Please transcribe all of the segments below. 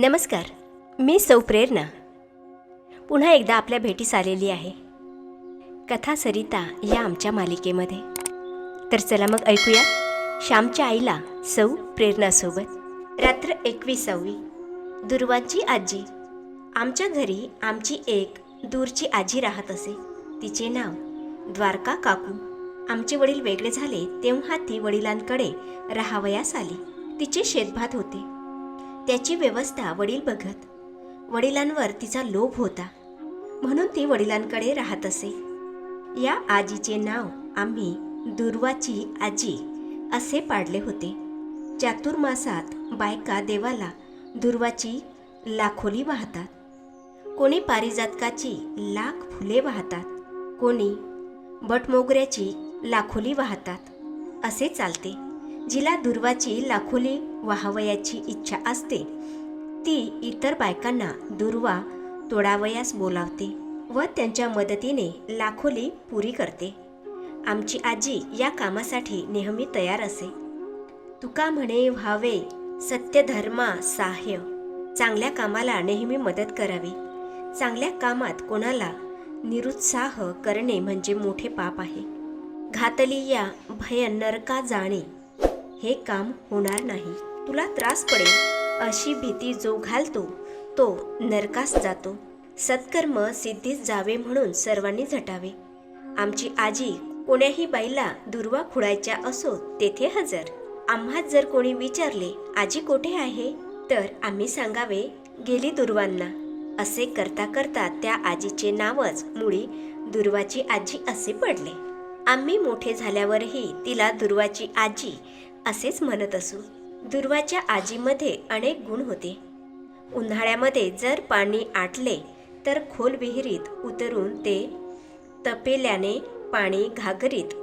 नमस्कार, मी सौ प्रेरणा पुन्हा एकदा आपल्या भेटीस आलेली आहे कथा सरिता या आमच्या मालिकेमध्ये. तर चला मग ऐकूया श्यामच्या आईला सौ प्रेरणासोबत. रात्र 21वी. दुर्वाची आजी. आमच्या घरी आमची एक दूरची आजी राहत असे. तिचे नाव द्वारका काकू. आमचे वडील वेगळे झाले तेव्हा ती वडिलांकडे राहावयास आली. तिचे शेतभात होते, त्याची व्यवस्था वडील बघत. वडिलांवर तिचा लोभ होता म्हणून ती वडिलांकडे राहत असे. या आजीचे नाव आम्ही दुर्वाची आजी असे पाडले होते. चातुर्मासात बायका देवाला दुर्वाची लाखोली वाहतात. कोणी पारिजातकाची लाख फुले वाहतात, कोणी बटमोगऱ्याची लाखोली वाहतात. असे चालते. जिला दुर्वाची लाखोली वाहावयाची इच्छा असते ती इतर बायकांना दुर्वा तोडावयास बोलावते व त्यांच्या मदतीने लाखोली पुरी करते. आमची आजी या कामासाठी नेहमी तयार असे. तुका म्हणे व्हावे सत्यधर्मा साह्य. चांगल्या कामाला नेहमी मदत करावी. चांगल्या कामात कोणाला निरुत्साह करणे म्हणजे मोठे पाप आहे. घातली या भय नरका जाणे. हे काम होणार नाही, तुला त्रास पडेल अशी भीती जो घालतो तो नरकास जातो. सत्कर्म सिद्धीस जावे म्हणून सर्वांनी झटावे. आमची आजी कोण्याही बाईला दुर्वा खुडायच्या असो तेथे हजर. आम्हात जर कोणी विचारले आजी कोठे आहे तर आम्ही सांगावे गेली दुर्वांना. असे करता करता त्या आजीचे नावच मुळी दुर्वाची आजी असे पडले. आम्ही मोठे झाल्यावरही तिला दुर्वाची आजी असेच म्हणत असू. दुर्वाच्या आजीमध्ये अनेक गुण होते. उन्हाळ्यामध्ये जर पाणी आटले तर खोल विहिरीत उतरून ते तपेल्याने पाणी घागरीत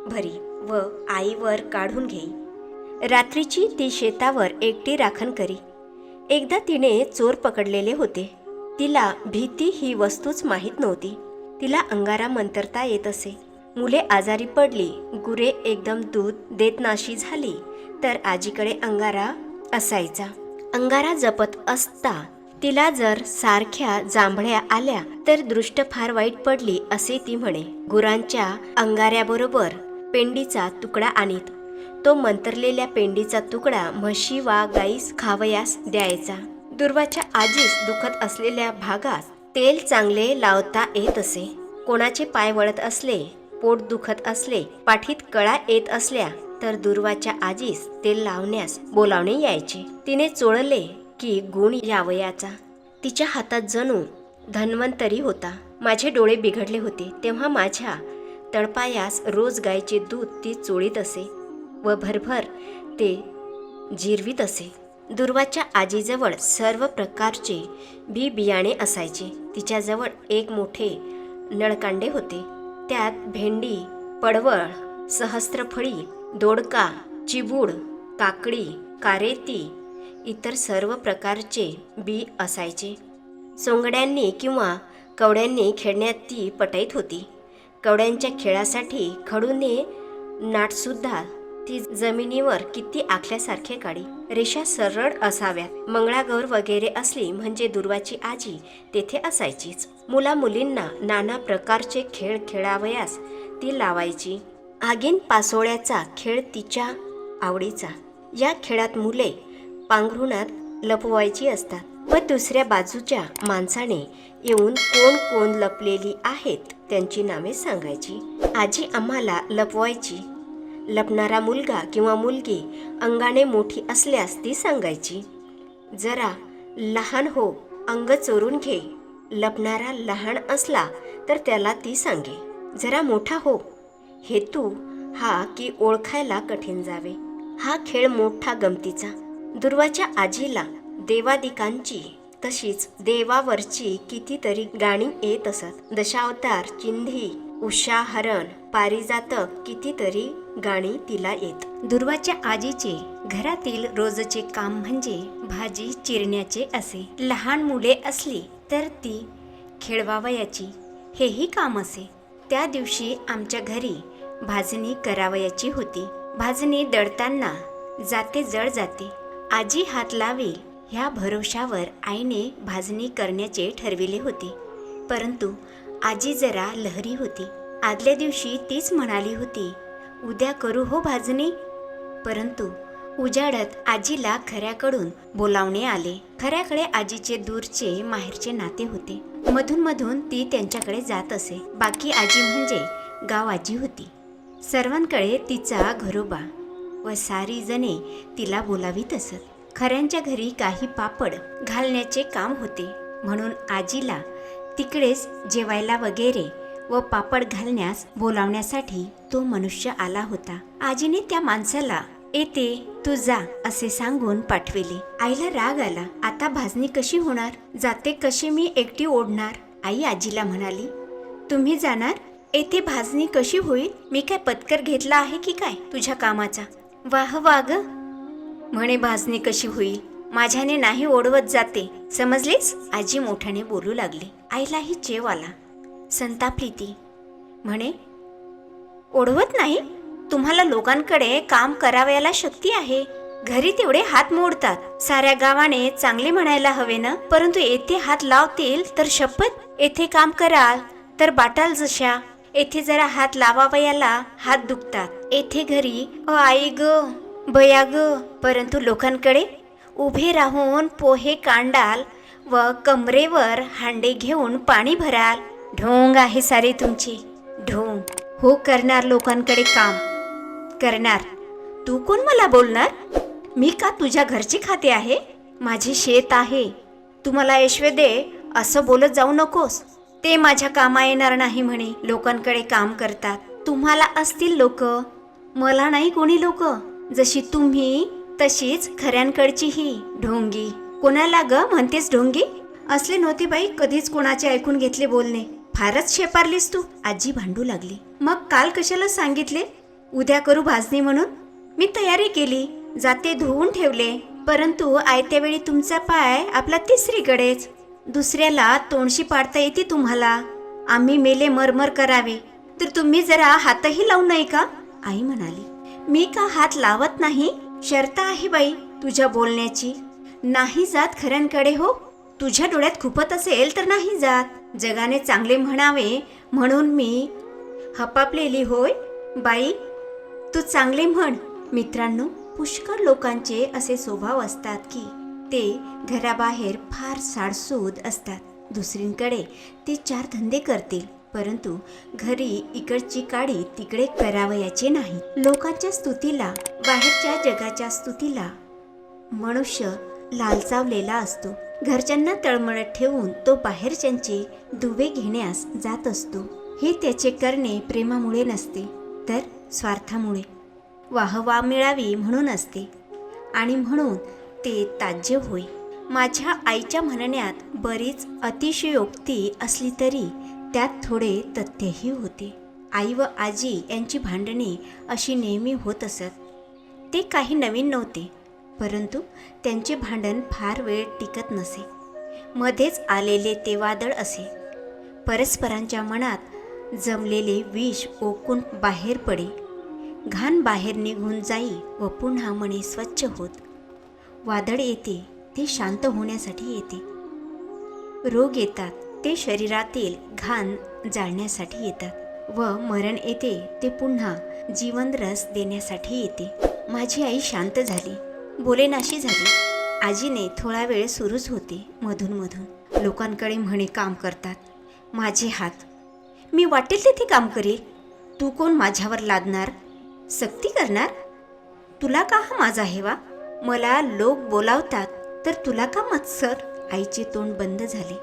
भरी व आईवर काढून घेई. रात्रीची ती शेतावर एकटी राखण करी. एकदा तिने चोर पकडलेले होते. तिला भीती ही वस्तूच माहीत नव्हती. तिला अंगारा मंतरता येत असे. मुले आजारी पडली, गुरे एकदम दूध देत नाशी झाली तर आजीकडे अंगारा असायचा. अंगारा जपत असता तिला जर सारख्या जांभळ्या आल्या तर दृष्ट फार वाईट पडली असे ती म्हणे. गुरांच्या अंगाऱ्याबरोबर पेंडीचा तुकडा आणीत. तो मंतरलेल्या पेंडीचा तुकडा म्हशी वा गाईस खावयास द्यायचा. दुर्वाच्या आजीस दुखत असलेल्या भागास तेल चांगले लावता येत असे. कोणाचे पाय वळत असले, पोट दुखत असले, पाठीत कळा येत असल्या तर दुर्वाच्या आजीस तेल लावण्यास बोलावणे यायचे. तिने चोळले की गुण यावयाचा. तिच्या हातात जणू धन्वंतरी होता. माझे डोळे बिघडले होते तेव्हा माझ्या तळपायास रोज गायचे दूध ती चोळीत असे व भरभर ते जिरवीत असे. दुर्वाच्या आजीजवळ सर्व प्रकारचे बी बियाणे असायचे. तिच्याजवळ एक मोठे नळकांडे होते. त्यात भेंडी, पडवळ, सहस्त्रफळी, दोडका, चिबूड, काकडी, कारेती इतर सर्व प्रकारचे बी असायचे. सोंगड्यांनी किंवा कवड्यांनी खेळण्यात ती पटाईत होती. कवड्यांच्या खेळासाठी खडूने नाटसुद्धा ती जमिनीवर किती आखल्यासारखे काढी. रेषा सरळ असाव्यात. मंगळागौर वगैरे असली म्हणजे दुर्वाची आजी तेथे असायचीच. मुला मुलींना नाना प्रकारचे खेळ खेळावयास ती लावायची. आगीन पासोळ्याचा खेळ तिच्या आवडीचा. या खेळात मुले पांघरुणात लपवायची असतात व दुसऱ्या बाजूच्या माणसाने येऊन कोण कोण लपलेली आहेत त्यांची नावे सांगायची. आजी आम्हाला लपवायची. लपणारा मुलगा किंवा मुलगी अंगाने मोठी असल्यास ती सांगायची, जरा लहान हो, अंग चोरून घे. लपणारा लहान असला तर त्याला ती सांगे, जरा मोठा हो. हेतू हा की ओळखायला कठीण जावे. हा खेळ मोठा गमतीचा. दुर्वाच्या आजीला देवादिकांची तशीच देवावरची कितीतरी गाणी येत असत. दशावतार, चिंधी, उषाहरण, पारिजातक कितीतरी गाणी तिला येत. दुर्वाच्या आजीचे घरातील रोजचे काम म्हणजे भाजी चिरण्याचे असे. लहान मुले असली तर ती खेळवावयाची हेही काम असे. त्या दिवशी आमच्या घरी भाजणी करावयाची होती. भाजणी दळताना जाते जड जाते. आजी हात लावी ह्या भरोशावर आईने भाजणी करण्याचे ठरविले होते. परंतु आजी जरा लहरी होती. आदल्या दिवशी तीच म्हणाली होती, उद्या करू हो भाजणी. परंतु उजाडत आजीला खऱ्याकडून बोलावणे आले. खऱ्याकडे आजीचे दूरचे माहेरचे नाते होते. मधून मधून ती त्यांच्याकडे जात असे. बाकी आजी म्हणजे गाव आजी होती. सर्वांकडे तिचा घरोबा व सारी जणे तिला बोलावीत असत. खऱ्यांच्या घरी काही पापड घालण्याचे काम होते म्हणून आजीला तिकडेच जेवायला वगैरे व पापड घालण्यास बोलावण्यासाठी तो मनुष्य आला होता. आजीने त्या माणसाला येते तू जा असे सांगून पाठविले. आईला राग आला. आता भाजणी कशी होणार? जाते कशी मी एकटी ओढणार? आई आजीला म्हणाली, तुम्ही जाणार? येथे भाजणी कशी होईल? मी काय पत्कर घेतला आहे की काय तुझ्या कामाचा? वाह वाग म्हणे भाजणी कशी होईल? माझ्याने नाही ओढवत जाते, समजलीस? आजी मोठ्याने बोलू लागली. आईलाही चेव आला. संतापली ती. म्हणे, ओढवत नाही? तुम्हाला लोकांकडे काम करावयाला शक्ती आहे. घरी तेवढे हात मोडतात. साऱ्या गावाने चांगले म्हणायला हवे ना. परंतु येथे हात लावतील तर शपथ, येथे काम कराल तर बाटाल जशा. येथे जरा हात लावावयाला हात दुखतात. येथे घरी आई ग बया ग. परंतु लोकांकडे उभे राहून पोहे कांडाल व कमरेवर हांडे घेऊन पाणी भराल. ढोंग आहे सारे तुमचे, ढोंग. हो, करणार लोकांकडे काम करणार. तू कोण मला बोलणार? मी का तुझ्या घरची खाते आहे? माझे शेत आहे. तू मला ऐश्वर्य दे असं बोलत जाऊ नकोस. ते माझ्या कामा येणार नाही म्हणे. लोकांकडे काम करतात. तुम्हाला असतील लोक, मला नाही कोणी लोक. जशी तुम्ही तशीच खऱ्यांकडचीही ढोंगी. कोणाला ग म्हणतेस ढोंगी? असले नव्हते बाई कधीच कोणाचे ऐकून घेतले बोलणे. फारच शेपारलीस तू. आजी भांडू लागली. मग काल कशाला सांगितले उद्या करू भाजणी म्हणून? मी तयारी केली, जाते धुवून ठेवले. परंतु आयत्या वेळी तुमचा पाय आपला तिसरीकडेच. दुसऱ्याला तोंडशी पाडता येते तुम्हाला. आम्ही मेले मरमर करावे तर तुम्ही जरा हातही लावू नये का? आई म्हणाली, मी का हात लावत नाही? शर्त आहे बाई तुझ्या बोलण्याची. नाही जात खऱ्यांकडे हो. तुझ्या डोळ्यात खुपत असेल तर नाही जात. जगाने चांगले म्हणावे म्हणून मी हपापलेली होय. बाई तू चांगले म्हण. मित्रांनो, पुष्कळ लोकांचे असे स्वभाव असतात की ते घराबाहेर फार साडसूद असतात. दुसरींकडे ते चार धंदे करतील, परंतु घरी इकडची काडी तिकडे करावयाचे नाही. लोकांच्या स्तुतीला, बाहेरच्या जगाच्या स्तुतीला मनुष्य लालचावलेला असतो. घरच्यांना तळमळत ठेवून तो बाहेरच्यांचे दुवे घेण्यास जात असतो. हे त्याचे करणे प्रेमामुळे नसते तर स्वार्थामुळे, वाहवा मिळावी म्हणून असते. आणि म्हणून ते ताज्य होय. माझ्या आईच्या म्हणण्यात बरीच अतिशयोक्ती असली तरी त्यात थोडे तथ्यही होते. आई व आजी यांची भांडणे अशी नेहमी होत असत. ते काही नवीन नव्हते, परंतु त्यांचे भांडण फार वेळ टिकत नसे. मध्येच आलेले ते वादळ असे. परस्परांच्या मनात जमलेले विष ओकून बाहेर पडे. घाण बाहेर निघून जाई व पुन्हा मने स्वच्छ होत. वादळ येते ते शांत होण्यासाठी येते. रोग येतात ते शरीरातील घाण जाळण्यासाठी येतात व मरण येते ते पुन्हा जीवनरस देण्यासाठी येते. माझी आई शांत झाली, बोलेनाशी झाली. आजीने थोडा वेळ सुरूच होते मधून मधून. लोकांकडे म्हणे काम करतात. माझे हात, मी वाटेल तेथे काम करील. तू कोण माझ्यावर लादणार, सक्ती करणार? तुला का हा माझा हेवा? मला लोक बोलावतात तर तुला का मत्सर? आईचे तोंड बंद झाले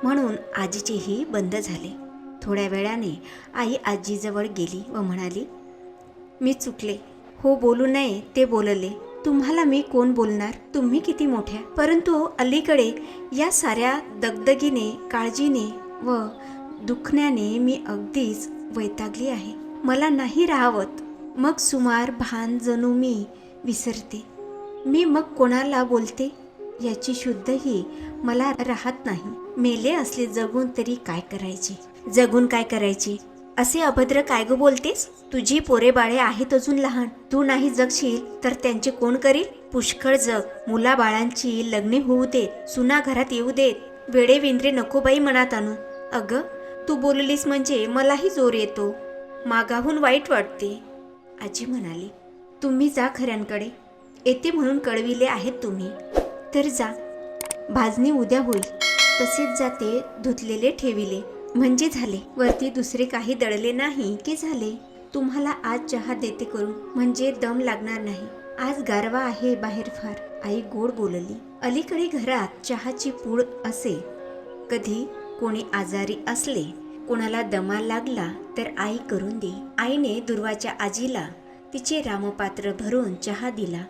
म्हणून आजीचेही बंद झाले. थोड्या वेळाने आई आजीजवळ गेली व म्हणाली, मी चुकले. हो बोलू नये ते बोलले. तुम्हाला मी कोण बोलणार? तुम्ही किती मोठ्या. परंतु अलीकडे या साऱ्या दगदगीने, काळजीने व दुखण्याने मी अगदीच वैतागली आहे. मला नाही राहावत. मग सुमार भान जणू मी विसरते. मी मग कोणाला बोलते याची शुद्धही मला राहत नाही. मेले असले जगून तरी काय करायचे? जगून काय करायचे? असे अभद्र काय गो बोलतेस? तुझी पोरे बाळे आहेत अजून लहान. तू नाही जगशील तर त्यांचे कोण करील? पुष्कळ जग. मुलाबाळांची लग्ने होऊ देत, सुना घरात येऊ देत. वेडे विंद्रे नको बाई मनात आणू. अगं, तू बोललीस म्हणजे मलाही जोर येतो. मागाहून वाईट वाटते. आजी म्हणाली, तुम्ही जा खऱ्यांकडे. येते म्हणून कळविले आहेत तुम्ही, तर जा. भाजणी उद्या होईल. तसेच जाते धुतलेले ठेविले म्हणजे झाले. वरती दुसरे काही दळले नाही की झाले. तुम्हाला आज चहा देते करून, म्हणजे दम लागणार नाही. आज गारवा आहे बाहेर फार. आई गोड बोलली. अलीकडे घरात चहाची पूड असे. कधी कोणी आजारी असले, कोणाला दमा लागला तर आई करून दे. आईने दुर्वाच्या आजीला तिचे रामपात्र भरून चहा दिला.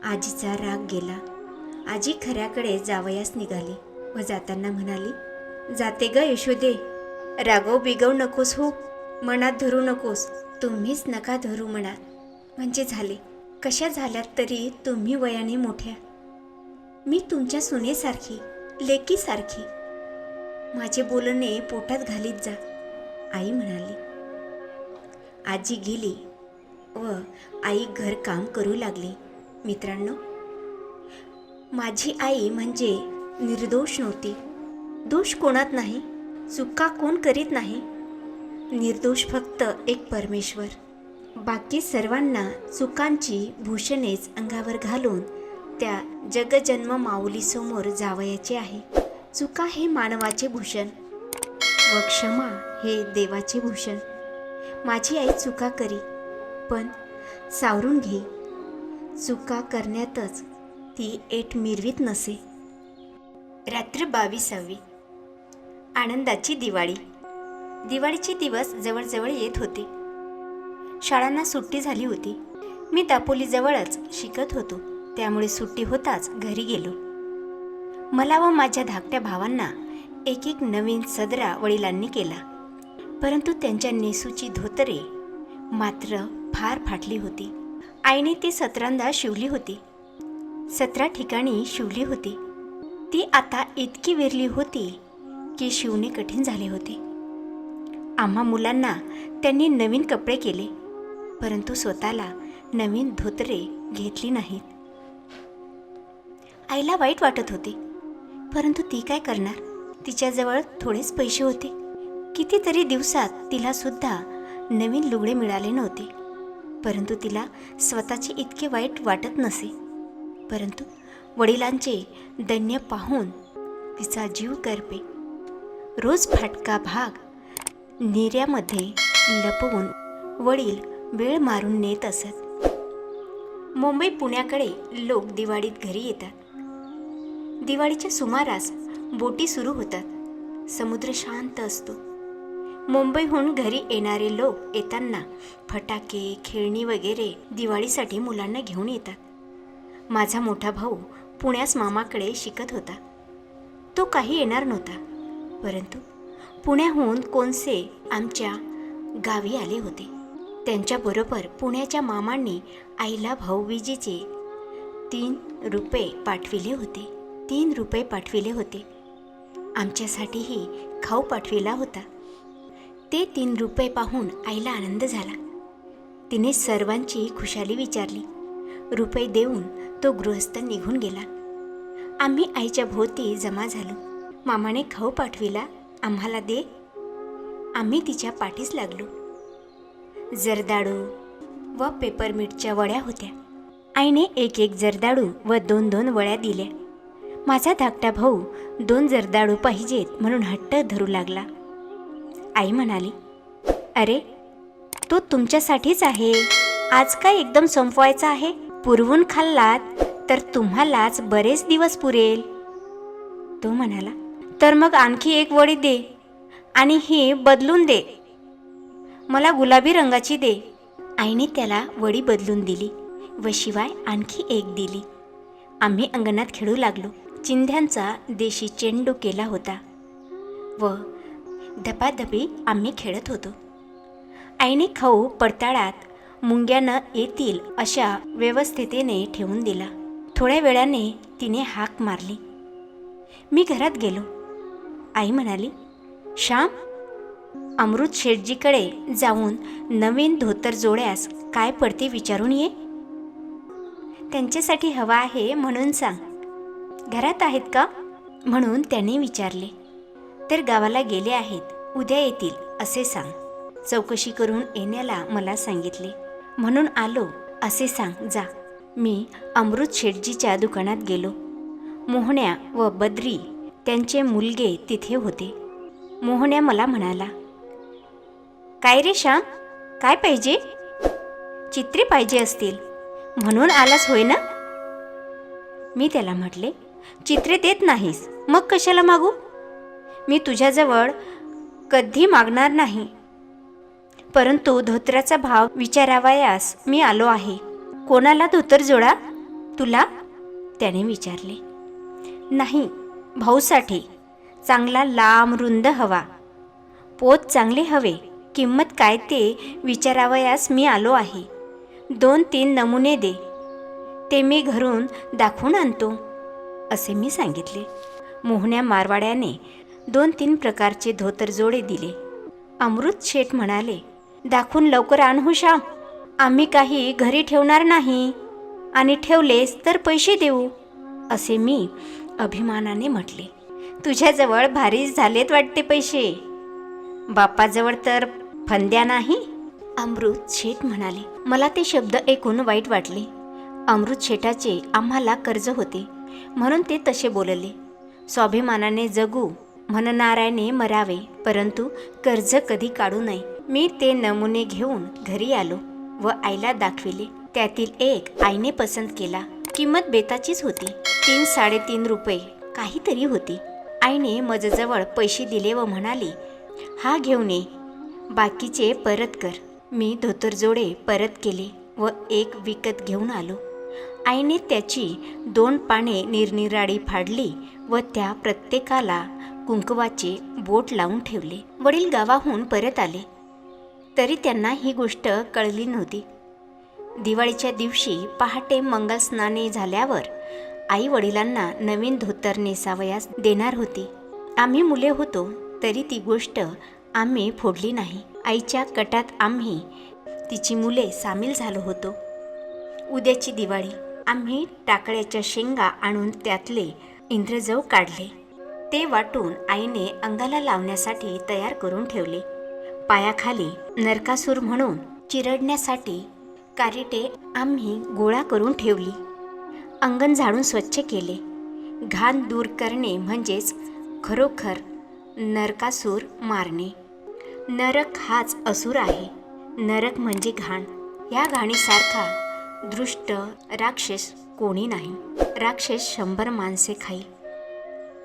आजीचा राग गेला. आजी खऱ्याकडे जावयास निघाली व जाताना म्हणाली, जाते ग यशोदे. रागव बिगव नकोस हो, मनात धरू नकोस. तुम्हीच नका धरू मनात, म्हणजे झाले. कशा झाल्यात तरी तुम्ही वयाने मोठ्या. मी तुमच्या सुनेसारखी, लेकीसारखी. माझे बोलणे पोटात घालीत जा, आई म्हणाली. आजी गेली व आई घरकाम करू लागली. मित्रांनो, माझी आई म्हणजे निर्दोष नव्हती. दोष कोणात नाही, चुका कोण करीत नाही. निर्दोष फक्त एक परमेश्वर. बाकी सर्वांना चुकांची भूषणेच अंगावर घालून त्या जगजन्म माऊलीसमोर जावयाचे आहे. चुका हे मानवाचे भूषण व क्षमा हे देवाचे भूषण. माझी आई चुका करी, पण सावरून घे. चुका करण्यातच ती ऐट मिरवीत नसे. रात्र 22वी. आनंदाची दिवाळी. दिवाळीचे दिवस जवळजवळ येत होते. शाळांना सुट्टी झाली होती. मी दापोलीजवळच शिकत होतो, त्यामुळे सुट्टी होताच घरी गेलो. मला व माझ्या धाकट्या भावांना एक एक नवीन सदरा वडिलांनी केला, परंतु त्यांच्या नेसूची धोतरे मात्र फार फाटली होती. आईने ती 17दा शिवली होती. 17 ठिकाणी शिवली होती. ती आता इतकी विरली होती की शिवणे कठीण झाले होते. आम्हा मुलांना त्यांनी नवीन कपडे केले, परंतु स्वतःला नवीन धोतरे घेतली नाहीत. आईला वाईट वाटत होते, परंतु ती काय करणार? तिच्याजवळ थोडेच पैसे होते. कितीतरी दिवसात तिला सुद्धा नवीन लुगडे मिळाले नव्हते, परंतु तिला स्वतःचे इतके वाईट वाटत नसे. परंतु वडिलांचे दैन्य पाहून तिचा जीव करपे. रोज फाटका भाग निर्यामध्ये लपवून वडील वेळ मारून नेत असत. मुंबई पुण्याकडे लोक दिवाळीत घरी येतात. दिवाळीच्या सुमारास बोटी सुरू होतात. समुद्र शांत असतो. मुंबईहून घरी येणारे लोक येताना फटाके, खेळणी वगैरे दिवाळीसाठी मुलांना घेऊन येतात. माझा मोठा भाऊ पुण्यास मामाकडे शिकत होता. तो काही येणार नव्हता, परंतु पुण्याहून कोणसे आमच्या गावी आले होते. त्यांच्याबरोबर पुण्याच्या मामांनी आईला भाऊबीजेचे 3 रुपये पाठविले होते. 3 रुपये पाठविले होते. आमच्यासाठीही खाऊ पाठविला होता. ते 3 रुपये पाहून आईला आनंद झाला. तिने सर्वांची खुशाली विचारली. रुपये देऊन तो गृहस्थ निघून गेला. आम्ही आईच्या भोवती जमा झालो. मामाने खाऊ पाठविला, आम्हाला दे. आम्ही तिच्या पाठीस लागलो. जर्दाळू व पेपरमिंटच्या वड्या होत्या. आईने एक एक जर्दाळू व 2-2 वड्या दिल्या. माझा धाकटा भाऊ 2 जर्दाळू पाहिजेत म्हणून हट्ट धरू लागला. आई म्हणाली, अरे, तो तुमच्यासाठीच आहे. आज काय एकदम संपवायचा आहे? पुरवून खाल्लात तर तुम्हालाच बरेच दिवस पुरेल. तो म्हणाला, तर मग आणखी 1 वडी दे आणि ही बदलून दे. मला गुलाबी रंगाची दे. आईने त्याला वडी बदलून दिली व शिवाय आणखी 1 दिली. आम्ही अंगणात खेळू लागलो. चिंध्यांचा देशी चेंडू केला होता व धपाधपी आम्ही खेळत होतो. आईने खाऊ पडताळात मुंग्या न येतील अशा व्यवस्थितीने ठेवून दिला. थोड्या वेळाने तिने हाक मारली. मी घरात गेलो. आई म्हणाली, श्याम, अमृत शेठजीकडे जाऊन नवीन धोतर जोड्यास काय पडते विचारून ये. त्यांच्यासाठी हवा आहे म्हणून सांग. घरात आहेत का म्हणून त्याने विचारले. तर गावाला गेले आहेत, उद्या येतील असे सांग. चौकशी करून येण्याला मला सांगितले म्हणून आलो असे सांग जा. मी अमृत शेठजीच्या दुकानात गेलो. मोहन्या व बद्री त्यांचे मुलगे तिथे होते. मोहन्या मला म्हणाला, काय रे श्याम, काय पाहिजे? चित्रे पाहिजे असतील म्हणून आलास होय ना? मी त्याला म्हटले, चित्रे देत नाहीस मग कशाला मागू? मी तुझ्याजवळ कधी मागणार नाही, परंतु धोत्राचा भाव विचारावयास मी आलो आहे. कोणाला धोतर जोडा? तुला? त्याने विचारले. नाही, भाऊसाठी. चांगला लांब रुंद हवा, पोत चांगले हवे. किंमत काय ते विचारावयास मी आलो आहे. 2-3 नमुने दे, ते मी घरून दाखवून आणतो असे मी सांगितले. मोहन्या मारवाड्याने 2-3 प्रकारचे धोतर जोडे दिले. अमृत शेठ म्हणाले, दाखवून लवकर आण हो श्याम, आम्ही काही घरी ठेवणार नाही आणि ठेवलेस तर पैसे देऊ असे मी अभिमानाने म्हटले. तुझ्याजवळ भारीच झालेत वाटते पैसे, बापाजवळ तर फंद्या नाही. अमृत शेठ म्हणाले. मला ते शब्द ऐकून वाईट वाटले. अमृत शेठाचे आम्हाला कर्ज होते म्हणून ते तसे बोलले. स्वाभिमानाने जगू म्हणणाऱ्याने मरावे, परंतु कर्ज कधी काढू नये. मी ते नमुने घेऊन घरी आलो व आईला दाखविले. त्यातील एक आईने पसंत केला. किंमत बेताचीच होती. 3-3.5 रुपये काहीतरी होती. आईने माझ्याजवळ पैसे दिले व म्हणाली, हा घेऊन ये, बाकीचे परत कर. मी धोतरजोडे परत केले व एक विकत घेऊन आलो. आईने त्याची 2 पाने निरनिराळी फाडली व त्या प्रत्येकाला कुंकवाचे बोट लावून ठेवले. वडील गावाहून परत आले तरी त्यांना ही गोष्ट कळली नव्हती. दिवाळीच्या दिवशी पहाटे मंगलस्नाने झाल्यावर आई वडिलांना नवीन धोतर नेसावयास देणार होती. आम्ही मुले होतो तरी ती गोष्ट आम्ही फोडली नाही. आईच्या कटात आम्ही तिची मुले सामील झालो होतो. उद्याची दिवाळी. आम्ही टाकळ्याच्या शेंगा आणून त्यातले इंद्रजव काढले. ते वाटून आईने अंगाला लावण्यासाठी तयार करून ठेवले. पायाखाली नरकासूर म्हणून चिरडण्यासाठी कारिटे आम्ही गोळा करून ठेवली. अंगण झाडून स्वच्छ केले. घाण दूर करणे म्हणजेच खरोखर नरकासूर मारणे. नरक हाच असुर आहे. नरक म्हणजे घाण. या घाणीसारखा दृष्ट राक्षस कोणी नाही. राक्षस 100 माणसे खाईल,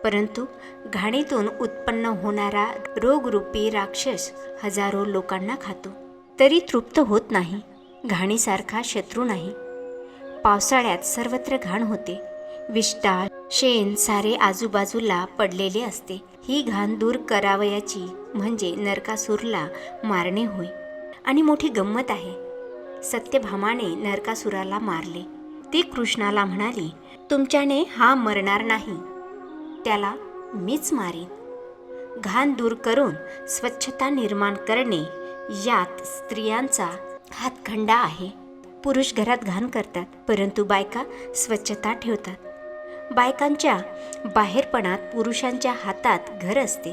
परंतु घाणीतून उत्पन्न होणारा रोगरूपी राक्षस हजारो लोकांना खातो तरी तृप्त होत नाही. घाणीसारखा शत्रू नाही. पावसाळ्यात सर्वत्र घाण होते. विष्ठा शेण सारे आजूबाजूला पडलेले असते. ही घाण दूर करावयाची म्हणजे नरकासूरला मारणे होय. आणि मोठी गंमत आहे. सत्यभामाने नरकासुराला मारले. ती कृष्णाला म्हणाली, तुमच्याने हा मरणार नाही, त्याला मीच मारीन. घाण दूर करून स्वच्छता निर्माण करणे यात स्त्रियांचा हातखंडा आहे. पुरुष घरात घाण करतात, परंतु बायका स्वच्छता ठेवतात. बायकांच्या बाहेरपणात पुरुषांच्या हातात घर असते.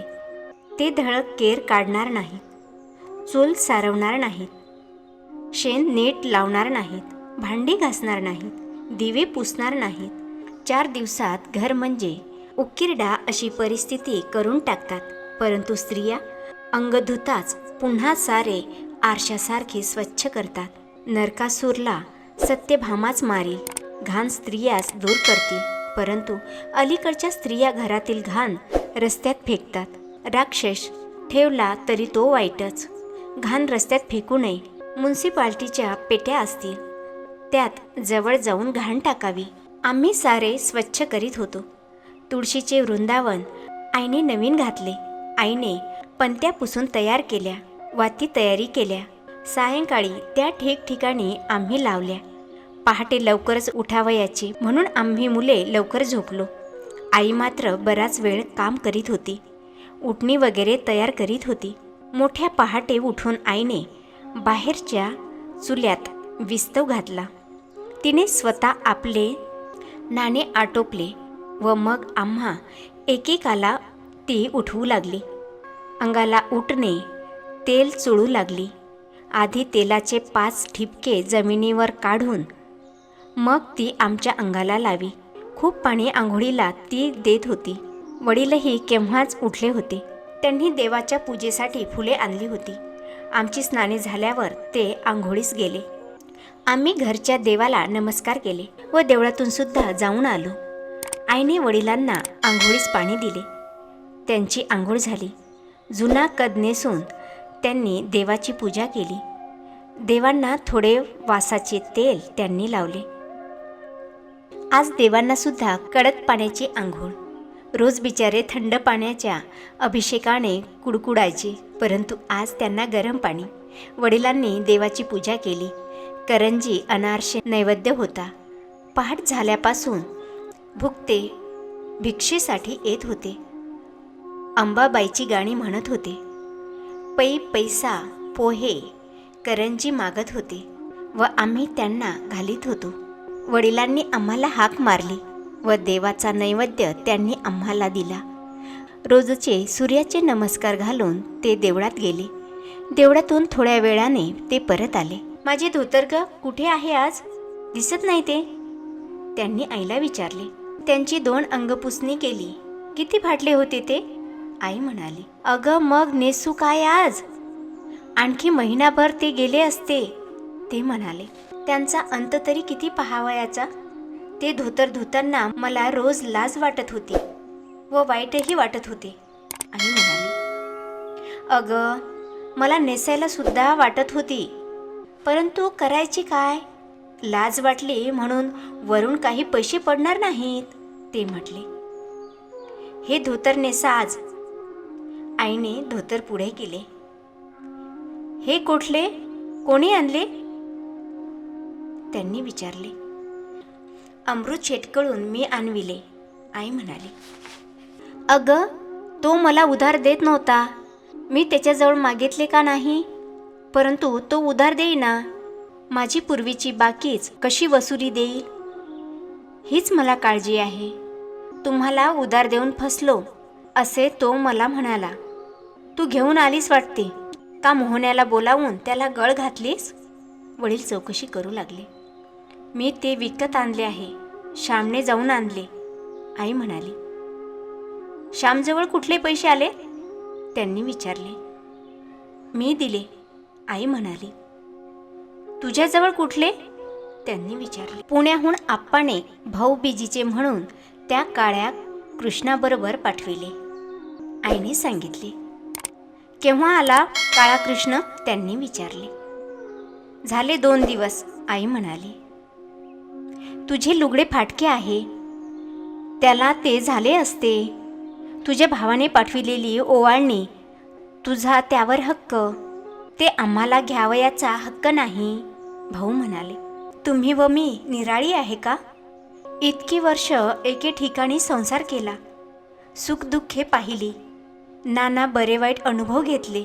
ते धडक केर काढणार नाहीत, चूल सारवणार नाहीत, शेण नीट लावणार नाहीत, भांडी घासणार नाहीत, दिवे पुसणार नाहीत. 4 दिवसात घर म्हणजे उकिरडा अशी परिस्थिती करून टाकतात. परंतु स्त्रिया अंग धुताच पुन्हा सारे आरशासारखे स्वच्छ करतात. नरकासूरला सत्यभामाच मारील. घाण स्त्रियास दूर करतील, परंतु अलीकडच्या स्त्रिया घरातील घाण रस्त्यात फेकतात. राक्षस ठेवला तरी तो वाईटच. घाण रस्त्यात फेकू नये. म्युन्सिपाल्टीच्या पेट्या असतील, त्यात जवळ जाऊन घाण टाकावी. आम्ही सारे स्वच्छ करीत होतो. तुळशीचे वृंदावन आईने नवीन घातले. आईने पंत्या पुसून तयार केल्या, वाती तयारी केल्या. सायंकाळी त्या ठिकठिकाणी आम्ही लावल्या. पहाटे लवकरच उठावयाची म्हणून आम्ही मुले लवकर झोपलो. आई मात्र बराच वेळ काम करीत होती. उटणी वगैरे तयार करीत होती. मोठ्या पहाटे उठून आईने बाहेरच्या चुल्यात विस्तव घातला. तिने स्वतः आपले नाणे आटोपले व मग आम्हा एकेकाला ती उठवू लागली. अंगाला उठणे, तेल चोळू लागली. आधी तेलाचे 5 ठिपके जमिनीवर काढून मग ती आमच्या अंगाला लावी. खूप पाणी आंघोळीला ती देत होती. वडीलही केव्हाच उठले होते. त्यांनी देवाच्या पूजेसाठी फुले आणली होती. आमची स्नाने झाल्यावर ते आंघोळीस गेले. आम्ही घरच्या देवाला नमस्कार केले व देवळातून सुद्धा जाऊन आलो. आईने वडिलांना आंघोळीस पाणी दिले. त्यांची आंघोळ झाली. जुना कद नेसून त्यांनी देवाची पूजा केली. देवांना थोडे वासाचे तेल त्यांनी लावले. आज देवांना सुद्धा कडक पाण्याची आंघोळ. रोज बिचारे थंड पाण्याच्या अभिषेकाने कुडकुडायचे, परंतु आज त्यांना गरम पाणी. वडिलांनी देवाची पूजा केली. करंजी अनारसे नैवेद्य होता. पहाट झाल्यापासून भुकते भिक्षेसाठी येत होते. अंबाबाईची गाणी म्हणत होते. पै पैसा पोहे करंजी मागत होते व आम्ही त्यांना घालीत होतो. वडिलांनी आम्हाला हाक मारली व देवाचा नैवेद्य त्यांनी आम्हाला दिला. रोजचे सूर्याचे नमस्कार घालून ते देवळात गेले. देवळातून थोड्या वेळाने ते परत आले. माझे धोतर ग कुठे आहे आज? दिसत नाही ते, त्यांनी आईला विचारले. त्यांची 2 अंगपुसणी केली. किती फाटले होते ते? आई म्हणाली. अगं मग नेसू काय आज? आणखी महिनाभर ते गेले असते, ते म्हणाले. त्यांचा अंत तरी किती पहावयाचा. ते धोतर धुताना मला रोज लाज वाटत होती व वाईटही वाटत होते, आई म्हणाली. अगं मला नेसायला सुद्धा वाटत होती, परंतु करायची काय? लाज वाटली म्हणून वरून काही पैसे पडणार नाहीत, ते म्हटले. हे धोतर नेसा आज. आईने धोतर पुढे केले. हे कुठले? कोणी आणले? त्यांनी विचारले. अमृत शेटकडून मी आणविले, आई म्हणाली. अगं तो मला उधार देत नव्हता. मी त्याच्याजवळ मागितले का नाही, परंतु तो उधार देईना. माझी पूर्वीची बाकीच कशी वसुली देईल, हीच मला काळजी आहे. तुम्हाला उधार देऊन फसलो असे तो मला म्हणाला. तू घेऊन आलीस वाटते का? मोहन्याला बोलावून त्याला गळ घातलीस? वडील चौकशी करू लागले. मी ते विकत आणले आहे. श्यामने जाऊन आणले, आई म्हणाली. श्यामजवळ कुठले पैसे आले? त्यांनी विचारले. मी दिले, आई म्हणाली. तुझ्याजवळ कुठले? त्यांनी विचारले. पुण्याहून आप्पाने भाऊबीजीचे म्हणून त्या काळ्या कृष्णाबरोबर पाठविले, आईने सांगितले. केव्हा आला काळा कृष्ण? त्यांनी विचारले. झाले 2 दिवस, आई म्हणाली. तुझे लुगडे फाटके आहे, त्याला ते झाले असते. तुझ्या भावाने पाठविलेली ओवाळणी, तुझा त्यावर हक्क, ते आम्हाला घ्यावयाचा हक्क नाही, भाऊ म्हणाले. तुम्ही व मी निराळी आहे का? इतकी वर्ष एके ठिकाणी संसार केला, सुखदुःखे पाहिली, नाना बरे वाईट अनुभव घेतले.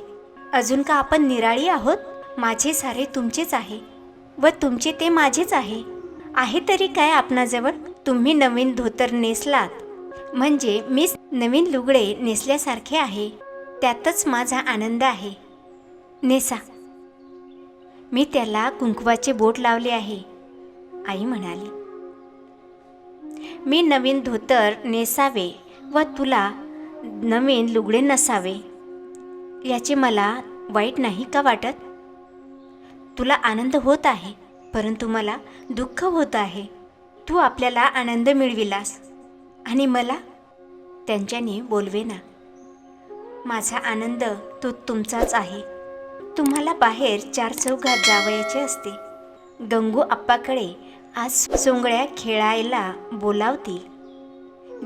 अजून का आपण निराळी आहोत? माझे सारे तुमचेच आहे व तुमचे ते माझेच आहे. आहे तरी काय आपणाजवळ? तुम्ही नवीन धोतर नेसलात म्हणजे मीच नवीन लुगडे नेसल्यासारखे आहे. त्यातच माझा आनंद आहे. नेसा. मी त्याला कुंकवाचे बोट लावले आहे, आई म्हणाली. मी नवीन धोतर नेसावे व तुला नवीन लुगडे नसावे याचे मला वाईट नाही का वाटत? तुला आनंद होत आहे, परंतु मला दुःख होत आहे. तू आपल्याला आनंद मिळविलास आणि मला त्यांच्याने बोलवेना. माझा आनंद तो तुमचाच आहे. तुम्हाला बाहेर 4 चौघात जावयाचे असते. गंगू आप्पाकडे आज सोंगळ्या खेळायला बोलावतील.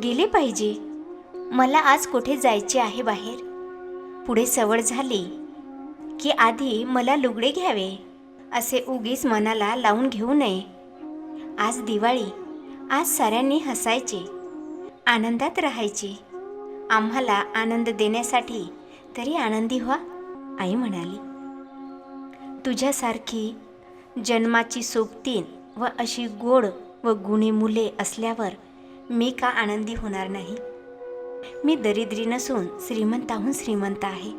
गेले पाहिजे. मला आज कुठे जायचे आहे बाहेर. पुढे सवड झाली की आधी मला लुगडे घ्यावे असे उगीच मनाला लावून घेऊ नये. आज दिवाळी, आज साऱ्यांनी हसायचे, आनंदात राहायचे. आम्हाला आनंद देण्यासाठी तरी आनंदी व्हा. आई म्हणाली, तुझ्यासारखी जन्माची सोबतीन व अशी गोड व गुणी मुले असल्यावर मी का आनंदी होणार नाही? मी दरिद्री नसून श्रीमंताहून श्रीमंत आहे.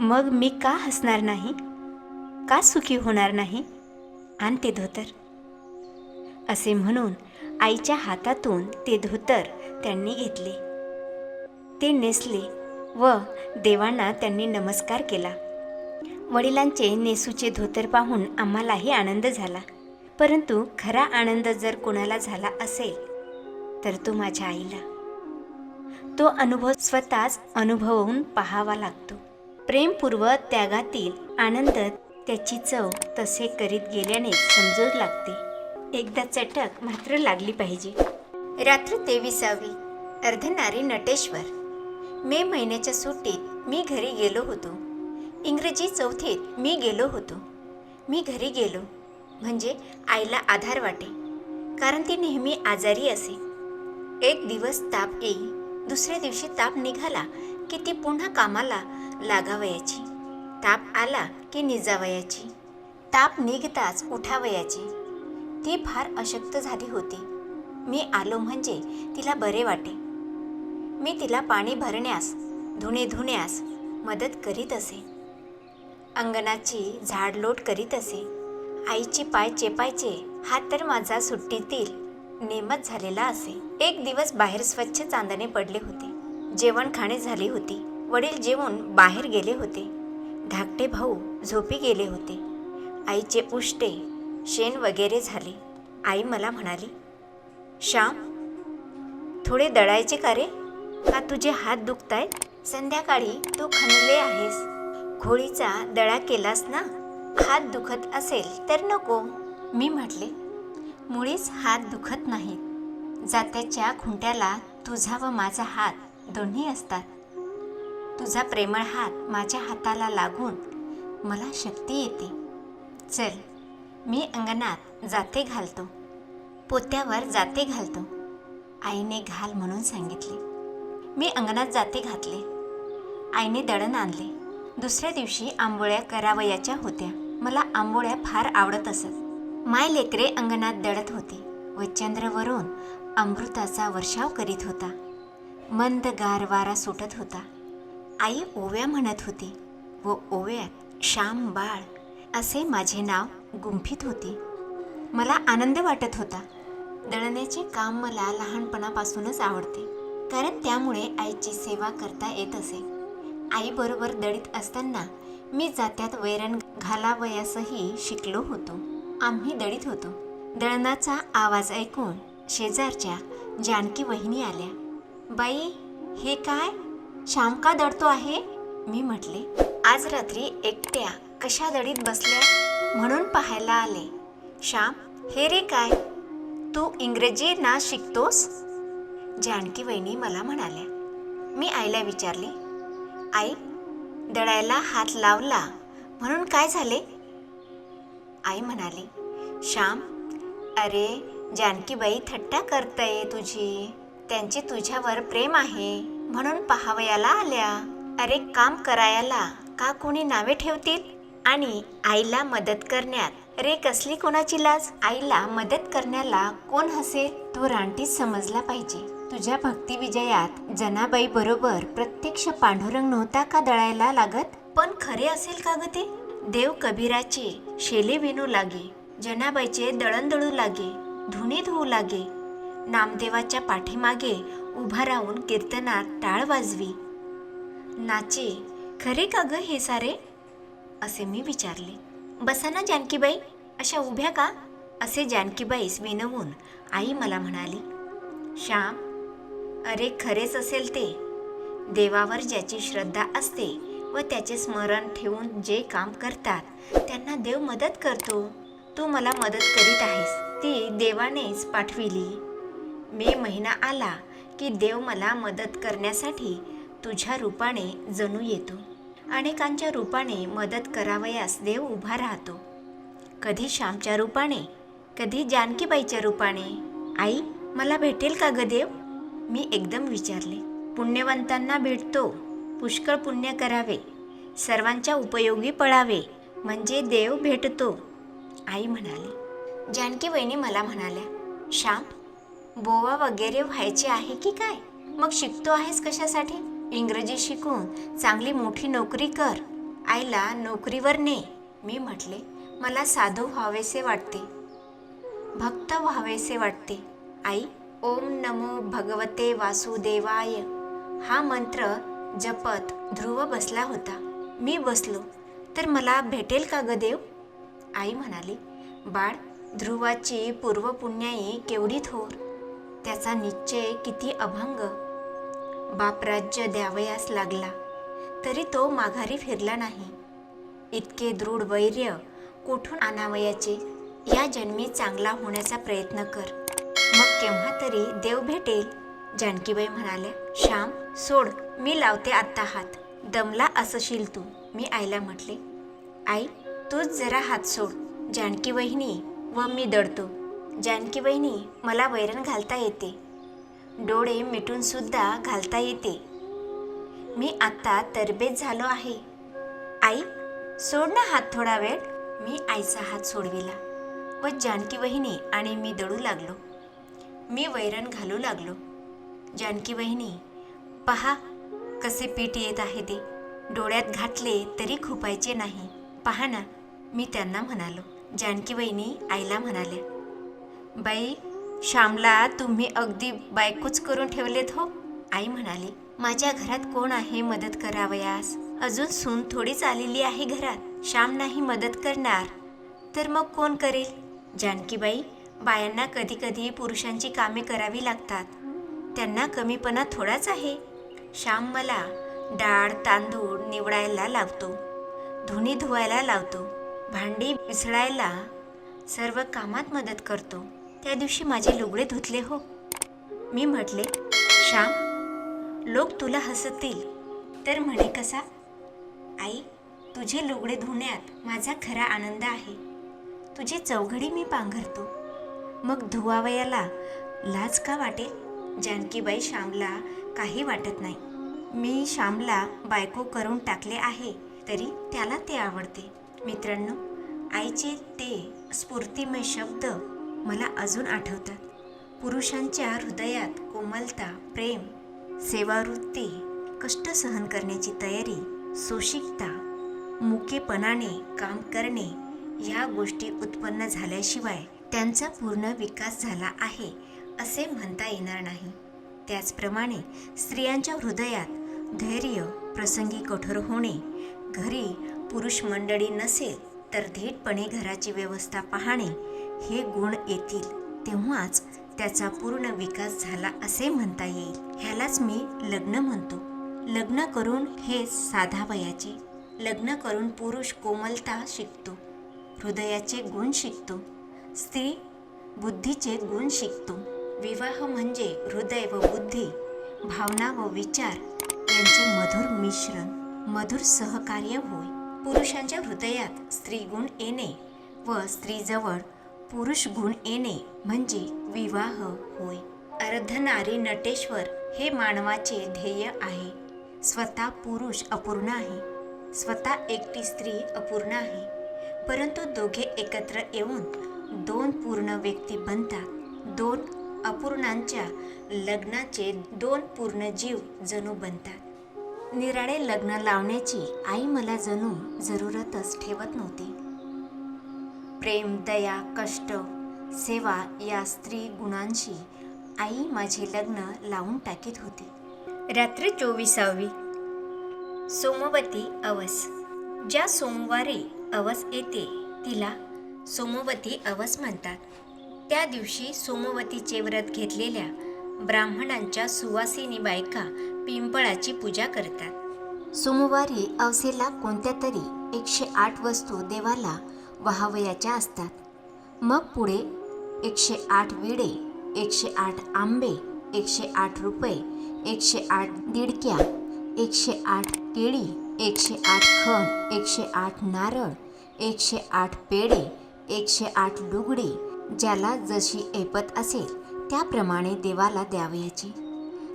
मग मी का हसणार नाही? का सुखी होणार नाही? आण ते धोतर. असे म्हणून आईच्या हातातून ते धोतर त्यांनी घेतले. ते नेसले व देवांना त्यांनी नमस्कार केला. वडिलांचे नेसूचे धोतर पाहून आम्हालाही आनंद झाला. परंतु खरा आनंद जर कोणाला झाला असेल तर तो माझ्या आईला. तो अनुभव स्वतःच अनुभवून पाहावा लागतो. प्रेमपूर्वक त्यागातील आनंद त्याची चव तसे करीत गेल्याने समजू लागते. एकदा चटक मात्र लागली पाहिजे. रात्र 23वी. अर्धनारी नटेश्वर. मे महिन्याच्या सुट्टीत मी घरी गेलो होतो. इंग्रजी चौथीत मी गेलो होतो. मी घरी गेलो म्हणजे आईला आधार वाटे, कारण ती नेहमी आजारी असे. एक दिवस ताप येई, दुसऱ्या दिवशी ताप निघाला की ती पुन्हा कामाला लागावयाची. ताप आला की निजावयाची. ताप निघताच उठावयाची. ती फार अशक्त झाली होती. मी आलो म्हणजे तिला बरे वाटे. मी तिला पाणी भरण्यास, धुणे धुण्यास मदत करीत असे. अंगणाची झाडलोट करीत असे. आईची पाय चेपायचे हा तर माझा सुट्टीतील नेमच झालेला असे. एक दिवस बाहेर स्वच्छ चांदणे पडले होते. जेवण खाणे झाली होती. वडील जेवून बाहेर गेले होते. धाकटे भाऊ झोपी गेले होते. आईचे उष्टे शेण वगैरे झाले. आई मला म्हणाली, श्याम, थोडे दळायचे का रे? का तुझे हात दुखतायत? संध्याकाळी तू खणले आहेस, घोळीचा दळा केलास ना. हात दुखत असेल तर नको. मी म्हटले, मुळीच हात दुखत नाहीत. जात्याच्या खुंट्याला तुझा व माझा हात दोन्ही असतात. तुझा प्रेमळ हात माझ्या हाताला लागून मला शक्ती येते. चल, मी अंगणात जाते घालतो. पोत्यावर जाते घालतो. आईने घाल म्हणून सांगितले. मी अंगणात जाते घातले. आईने दळण आणले. दुसऱ्या दिवशी आंबोळ्या करावयाच्या होत्या. मला आंबोळ्या फार आवडत असत. माय लेकरे अंगणात दळत होती व चंद्रवरून अमृताचा वर्षाव करीत होता. मंद गार वारा सुटत होता. आई ओव्या म्हणत होती व ओव्यात श्याम बाळ असे माझे नाव गुंफीत होते. मला आनंद वाटत होता. दळण्याचे काम मला लहानपणापासूनच आवडते, कारण त्यामुळे आईची सेवा करता येत असे. आईबरोबर दळीत असताना मी जात्यात वैरण घालावयासही शिकलो होतो. आम्ही दळीत होतो. दळणाचा आवाज ऐकून शेजारच्या जानकी वहिनी आल्या. बाई, हे काय? श्याम का दळतो आहे? मी म्हटले, आज रात्री एकट्या कशा दळीत बसल्या म्हणून पाहायला आले. श्याम, हे रे काय? तू इंग्रजी ना शिकतोस? जानकी वहिनी मला म्हणाल्या. मी आईला विचारले, आई, दळायला हात लावला म्हणून काय झाले? आई म्हणाली, श्याम, अरे जानकीबाई थट्टा करताय तुझी. त्यांचे तुझ्यावर प्रेम आहे म्हणून पाहावयाला आल्या. अरे काम करायला का कोणी नावे ठेवतील? आणि आईला मदत करण्यात रे कसली कोणाची लाज? आईला मदत करण्याला कोण हसेल? तो रानटीच समजला पाहिजे. तुझ्या भक्तिविजयात जनाबाई बरोबर प्रत्यक्ष पांडुरंग नव्हता का दळायला लागत? पण खरे असेल का ग ते? देव कबीराचे शेले विणू लागे, जनाबाईचे दळण दळू लागे, धुणी धुवू लागे, नामदेवाच्या पाठीमागे उभा राहून कीर्तनात टाळ वाजवी, नाचे. खरे का ग हे सारे? असे मी विचारले. बसा ना जानकीबाई, अशा उभ्या का? असे जानकीबाईस विनवून आई मला म्हणाली, श्याम, अरे खरेच असेल ते. देवावर ज्याची श्रद्धा असते व त्याचे स्मरण ठेवून जे काम करतात त्यांना देव मदत करतो. तू मला मदत करीत आहेस, ती देवानेच पाठविली. मे महिना आला की देव मला मदत करण्यासाठी तुझ्या रूपाने जणू येतो. अनेकांच्या रूपाने मदत करावयास देव उभा राहतो. कधी श्यामच्या रूपाने, कधी जानकीबाईच्या रूपाने. आई, मला भेटेल का ग देव? मी एकदम विचारले. पुण्यवंतांना भेटतो. पुष्कळ पुण्य करावे सर्वांच्या उपयोगी पडावे, म्हणजे देव भेटतो, आई म्हणाली. जानकी वहिनी मला म्हणाल्या, श्याम, बोवा वगैरे व्हायचे आहे की काय? मग शिकतो आहेस कशासाठी? इंग्रजी शिकून चांगली मोठी नोकरी कर, आईला नोकरीवर ने. मी म्हटले, मला साधू व्हावेसे वाटते, भक्त व्हावेसे वाटते. आई ओम नमो भगवते वासुदेवाय हा मंत्र जपत ध्रुव बसला होता. मी बसलो तर मला भेटेल का ग देव? आई म्हणाली, बाळ, ध्रुवाची पूर्वपुण्याई केवढी थोर, त्याचा निश्चय किती अभंग. बाप राज्य द्यावयास लागला तरी तो माघारी फिरला नाही. इतके दृढ वैर्य कोठून आणावयाचे? या जन्मी चांगला होण्याचा प्रयत्न कर, मग केव्हा तरी देव भेटेल. जानकीबाई म्हणाल्या, श्याम सोड, मी लावते आत्ता हात, दमला असशील तू. मी आईला म्हटले, आई तूच जरा हात सोड, जानकी वहिनी व मी दडतो. जानकी वहिनी, मला वैरण घालता येते, डोळे मिटून सुद्धा घालता येते, मी आत्ता तरबेज झालो आहे. आई सोड ना हात थोडा वेळ. मी आईचा हात सोडविला व जानकी वहिनी आणि मी दडू लागलो. मी वैरण घालू लागलो. जानकी वहिनी, पहा कसे पीठ येत आहे ते, डोळ्यात घातले तरी खुपायचे नाही, पहा ना, मी त्यांना म्हणालो. जानकी वहिनी आईला म्हणाल्या, बाई, श्यामला तुम्ही अगदी बायकोच करून ठेवलेत हो. आई म्हणाली, माझ्या घरात कोण आहे मदत करावयास? अजून सून थोडीच आलेली आहे घरात, श्याम नाही मदत करणार तर मग कोण करेल? जानकीबाई, बायांना कधी कधी पुरुषांची कामे करावी लागतात, त्यांना कमीपणा थोडाच आहे. श्याम मला डाळ तांदूळ निवडायला लावतो, धुणी धुवायला लावतो, भांडी विसळायला, सर्व कामात मदत करतो. त्या दिवशी माझे लुगडे धुतले हो. मी म्हटले, श्याम, लोक तुला हसतील तर म्हणे कसा? आई, तुझे लुगडे धुण्यात माझा खरा आनंद आहे. तुझी चौघडी मी पांघरतो, मग धुवावयाला लाज का वाटेल? जानकीबाई, श्यामला काही वाटत नाही. मी श्यामला बायको करून टाकले आहे तरी त्याला ते आवडते. मित्रांनो, आईचे ते स्फूर्तिमय शब्द मला अजून आठवतात. पुरुषांच्या हृदयात कोमलता, प्रेम, सेवावृत्ती, कष्ट सहन करण्याची तयारी, सोशिकता, मुकेपणाने काम करणे ह्या गोष्टी उत्पन्न झाल्याशिवाय त्यांचा पूर्ण विकास झाला आहे असे म्हणता येणार नाही. त्याचप्रमाणे स्त्रियांच्या हृदयात धैर्य, प्रसंगी कठोर होणे, घरी पुरुष मंडळी नसेल तर धीटपणे घराची व्यवस्था पाहणे हे गुण येतील, तेव्हाच त्याचा पूर्ण विकास झाला असे म्हणता येईल. ह्यालाच मी लग्न म्हणतो. लग्न करून हे साधावयाचे. लग्न करून पुरुष कोमलता शिकतो, हृदयाचे गुण शिकतो, स्त्री बुद्धीचे गुण शिकतो. विवाह म्हणजे हृदय व बुद्धी, भावना व विचार यांचे मधुर मिश्रण, मधुर सहकार्य होय. पुरुषांच्या हृदयात स्त्री गुण येणे व स्त्रीजवळ पुरुष गुण येणे म्हणजे विवाह होय. अर्धनारी नटेश्वर हे मानवाचे ध्येय आहे. स्वतः पुरुष अपूर्ण आहे, स्वतः एकटी स्त्री अपूर्ण आहे, परंतु दोघे एकत्र येऊन दोन पूर्ण व्यक्ती बनतात. दोन अपूर्णांच्या लग्नाचे दोन पूर्ण जीव जणू बनतात. निराळे लग्न लावण्याची आई मला जणू जरूरतच ठेवत नव्हती. प्रेम, दया, कष्ट, सेवा या स्त्री गुणांशी आई माझे लग्न लावून टाकीत होती. रात्र 24वी. सोमवती अवस. ज्या सोमवारी अवस येते तिला सोमवती अवस म्हणतात. त्या दिवशी सोमवतीचे व्रत घेतलेल्या ब्राह्मणांच्या सुवासिनी बायका पिंपळाची पूजा करतात. सोमवारी अवसेला कोणत्या तरी 108 वस्तू देवाला वाहावयाच्या असतात. मग पुढे 108 विडे, 108 आंबे, 108 रुपये, 108 दिडक्या, 108 केळी, 108 खण, 108 नारळ, 108 पेढे, 108 लुगडी, ज्याला जशी ऐपत असेल त्याप्रमाणे देवाला द्यावयाची,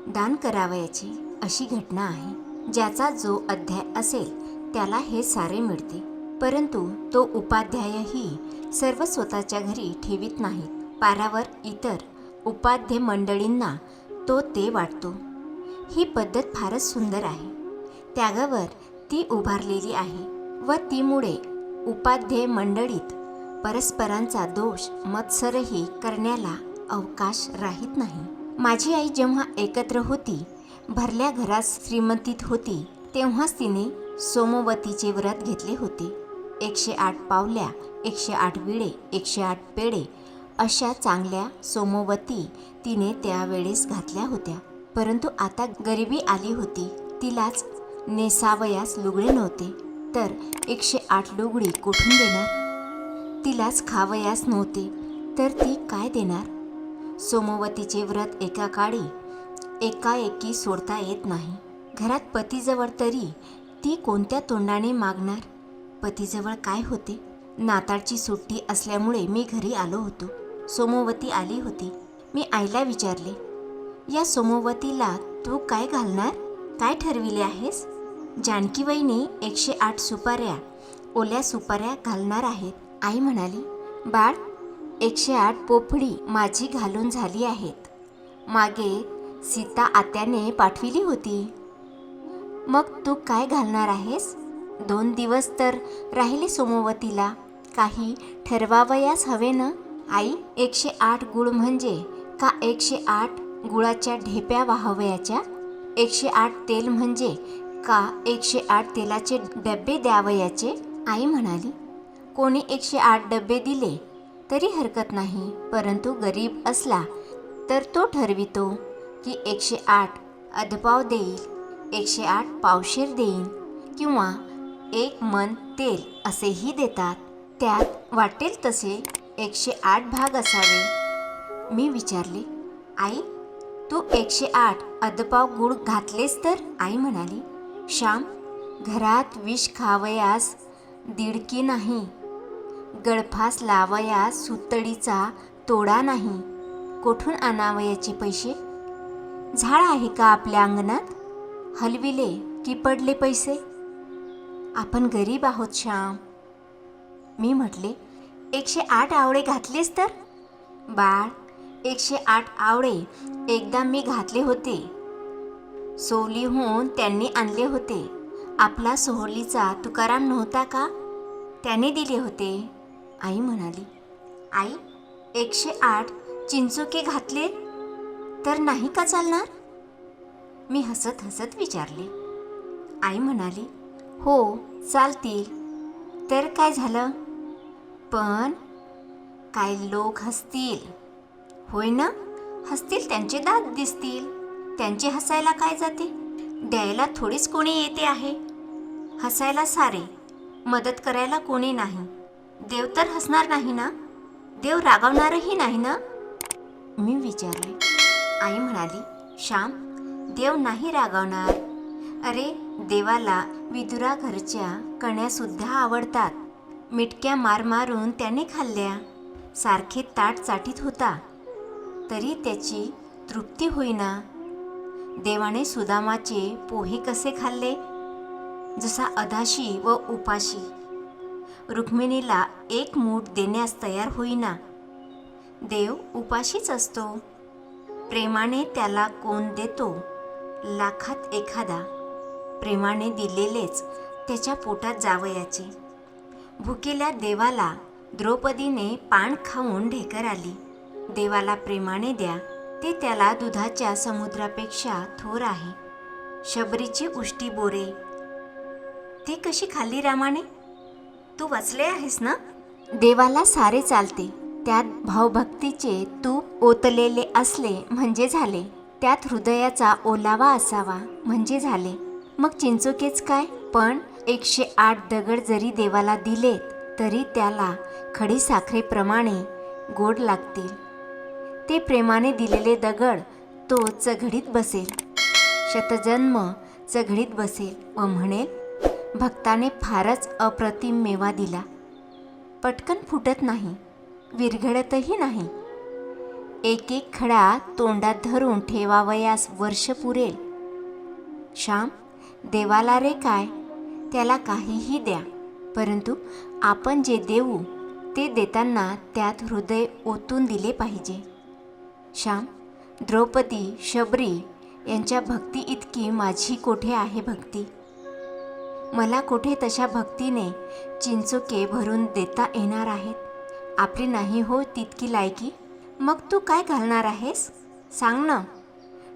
दान करावयाचे अशी घटना आहे. ज्याचा जो अध्याय असेल त्याला हे सारे मिळते. परंतु तो उपाध्यायही सर्व स्वतःच्या घरी ठेवीत नाहीत. पारावर इतर उपाध्याय मंडळींना तो ते वाटतो. ही पद्धत फारच सुंदर आहे. त्यागावर ती उभारलेली आहे व तीमुळे उपाध्याय मंडळीत परस्परांचा दोष मत्सरही करण्याला अवकाश राहत नाही. माझी आई जेव्हा एकत्र होती, भरल्या घरात श्रीमंतीत होती, तेव्हाच तिने सोमवतीचे व्रत घेतले होते. 108 पावल्या, 108 विडे, 108 पेढे अशा चांगल्या सोमवती तिने त्यावेळेस घातल्या होत्या. परंतु आता गरिबी आली होती. तिलाच नेसावयास लुगडे नव्हते, तर 108 लुगडी कुठून देणार? तिलाच खावयास नव्हते, तर ती काय देणार? सोमवतीचे व्रत एकाकाळी एकाएकी सोडता येत नाही. घरात पतीजवळ तरी ती कोणत्या तोंडाने मागणार? पतीजवळ काय होते? नाताळची सुट्टी असल्यामुळे मी घरी आलो होतो. सोमवती आली होती. मी आईला विचारले, या सोमवतीला तू काय घालणार? काय ठरविले आहेस? जानकी वहिनी 108 सुपाऱ्या, ओल्या सुपाऱ्या घालणार आहेत. आई म्हणाली, बाळ, 108 पोफळी माझी घालून झाली आहेत. मागे सीता आत्याने पाठविली होती. मग तू काय घालणार आहेस? 2 दिवस तर राहिले सोमवतीला. काही ठरवावयास हवे ना? आई, 108 गुळ म्हणजे का 108 गुळाच्या ढेप्या वाहवयाच्या? 108 तेल म्हणजे का 108 तेलाचे डबे द्यावयाचे? आई म्हणाली, कोणी 108 डबे दिले तरी हरकत नाही, परंतु गरीब असला तर तो ठरवितो की 108 अदपाव देईल, 108 पावशेर देईन किंवा 1 मन तेल असेही देतात. त्यात वाटेल तसे 108 भाग असावे. मी विचारले, आई, तू 108 अदपाव गुळ घातलेस तर? आई म्हणाली, श्याम, घरात विष खावयास दिडकी नाही, गळफास लावयास सुतळीचा तोडा नाही, कोठून आणावयाचे पैसे? झाड आहे का आपल्या अंगणात? हलविले की पडले पैसे? आपण गरीब आहोत श्याम. मी म्हटले, 108 आवळे घातलेस तर? बाळ, 108 आवळे एकदा मी घातले होते. सोलीहून त्यांनी आणले होते. आपला सोहलीचा तुकाराम नव्हता का? त्याने दिले होते. आई म्हणाली, आई, 108 चिंचोके घातले तर नाही का चालणार? मी हसत हसत विचारले. आई म्हणाली, हो चालतील. तर काय झालं? पण काय लोक हसतील. होय ना, हसतील, त्यांचे दात दिसतील. त्यांचे हसायला काय जाते? द्यायला थोडीच कोणी येते आहे. हसायला सारे, मदत करायला कोणी नाही. देव तर हसणार नाही ना? देव रागावणारही नाही ना? मी विचारले. आई म्हणाली, श्याम, देव नाही रागावणार. अरे, देवाला विदुरा घरच्या कण्यासुद्धा आवडतात. मिटक्या मार मारून त्याने खाल्ल्या. सारखे ताट चाटीत होता तरी त्याची तृप्ती होईना. देवाने सुदामाचे पोहे कसे खाल्ले? जसा अधाशी व उपाशी. रुक्मिणीला 1 मूठ देण्यास तयार होईना. देव उपाशीच असतो. प्रेमाने त्याला कोण देतो? लाखात एखादा. प्रेमाने दिलेलेच त्याच्या पोटात जावयाचे. भुकेल्या देवाला द्रौपदीने पान खाऊन ढेकर आली. देवाला प्रेमाने द्या, ते त्याला दुधाच्या समुद्रापेक्षा थोर आहे. शबरीची उष्टी बोरे ती कशी खाल्ली रामाने? तू वाचले आहेस ना? देवाला सारे चालते, त्यात भावभक्तीचे तूप ओतलेले असले म्हणजे झाले. त्यात हृदयाचा ओलावा असावा म्हणजे झाले. मग चिंचोकेच काय? पण 108 दगड जरी देवाला दिलेत तरी त्याला खडी साखरेप्रमाणे गोड लागतील. ते प्रेमाने दिलेले दगड तो चघडीत बसेल, शतजन्म चघडीत बसेल व म्हणेल, भक्ताने फारच अप्रतिम मेवा दिला. पटकन फुटत नाही, विरघळतही नाही. एक एक खडा तोंडात धरून ठेवावयास वर्ष पुरेल. श्याम, देवाला रे काय, त्याला काहीही द्या, परंतु आपण जे देऊ ते देताना त्यात हृदय ओतून दिले पाहिजे. श्याम, द्रौपदी, शबरी यांच्या भक्ती इतकी माझी कोठे आहे भक्ती? मला कोठे तशा भक्तीने चिंचोके भरून देता येणार आहेत? आपली नाही हो तितकी लायकी. मग तू काय घालणार आहेस? सांग ना.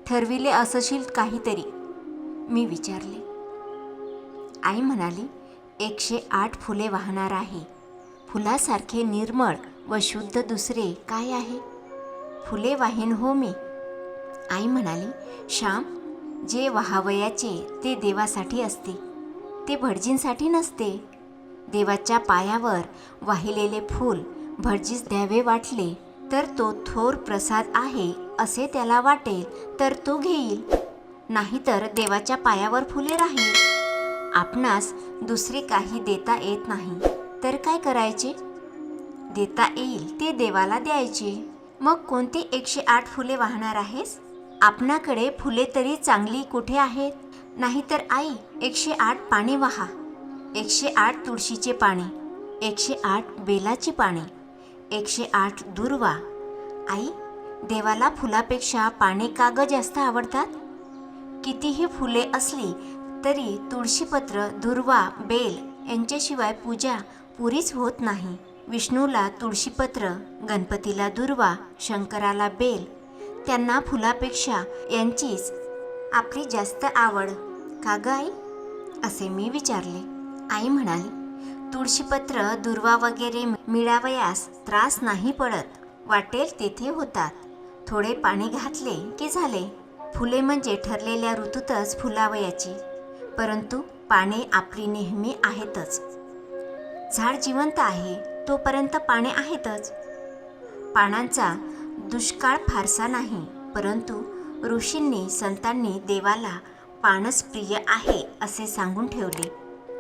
ठरविले असशील काहीतरी, मी विचारले. आई म्हणाली, 108 फुले वाहणार आहे. फुलासारखे निर्मळ व शुद्ध दुसरे काय आहे? फुले वाहीन हो मी. आई म्हणाली, श्याम, जे वाहावयाचे ते देवासाठी असते, ते भटजींसाठी नसते. देवाच्या पायावर वाहिलेले फूल भटजीस द्यावे वाटले तर तो थोर प्रसाद आहे असे त्याला वाटेल तर तो घेईल, नाहीतर देवाच्या पायावर फुले राहील. आपणास दुसरे काही देता येत नाही तर काय करायचे? देता येईल ते देवाला द्यायचे. मग कोणते 108 फुले वाहणार आहेस? आपणाकडे फुले तरी चांगली कुठे आहेत? नाहीतर आई, 108 पाणी वाहा. 108 तुळशीचे पाणी, 108 बेलाची पाणी, 108 दुर्वा. आई, देवाला फुलापेक्षा पाने का ग जास्त आवडतात? कितीही फुले असली तरी तुळशीपत्र, दुर्वा, बेल यांच्याशिवाय पूजा पुरीच होत नाही. विष्णूला तुळशीपत्र, गणपतीला दुर्वा, शंकराला बेल, त्यांना फुलापेक्षा यांचीच आपली जास्त आवड का ग आई? असे मी विचारले. आई म्हणाली, तुळशीपत्र, दुर्वा वगैरे मिळावयास त्रास नाही पडत. वाटेल तेथे होतात. थोडे पाणी घातले की झाले. फुले म्हणजे ठरलेल्या ऋतूतच फुलावयाची, परंतु पाने आपली नेहमी आहेतच. झाड जिवंत आहे तोपर्यंत पाने आहेतच. पानांचा दुष्काळ फारसा नाही, परंतु ऋषींनी, संतांनी देवाला पानस प्रिय आहे असे सांगून ठेवले.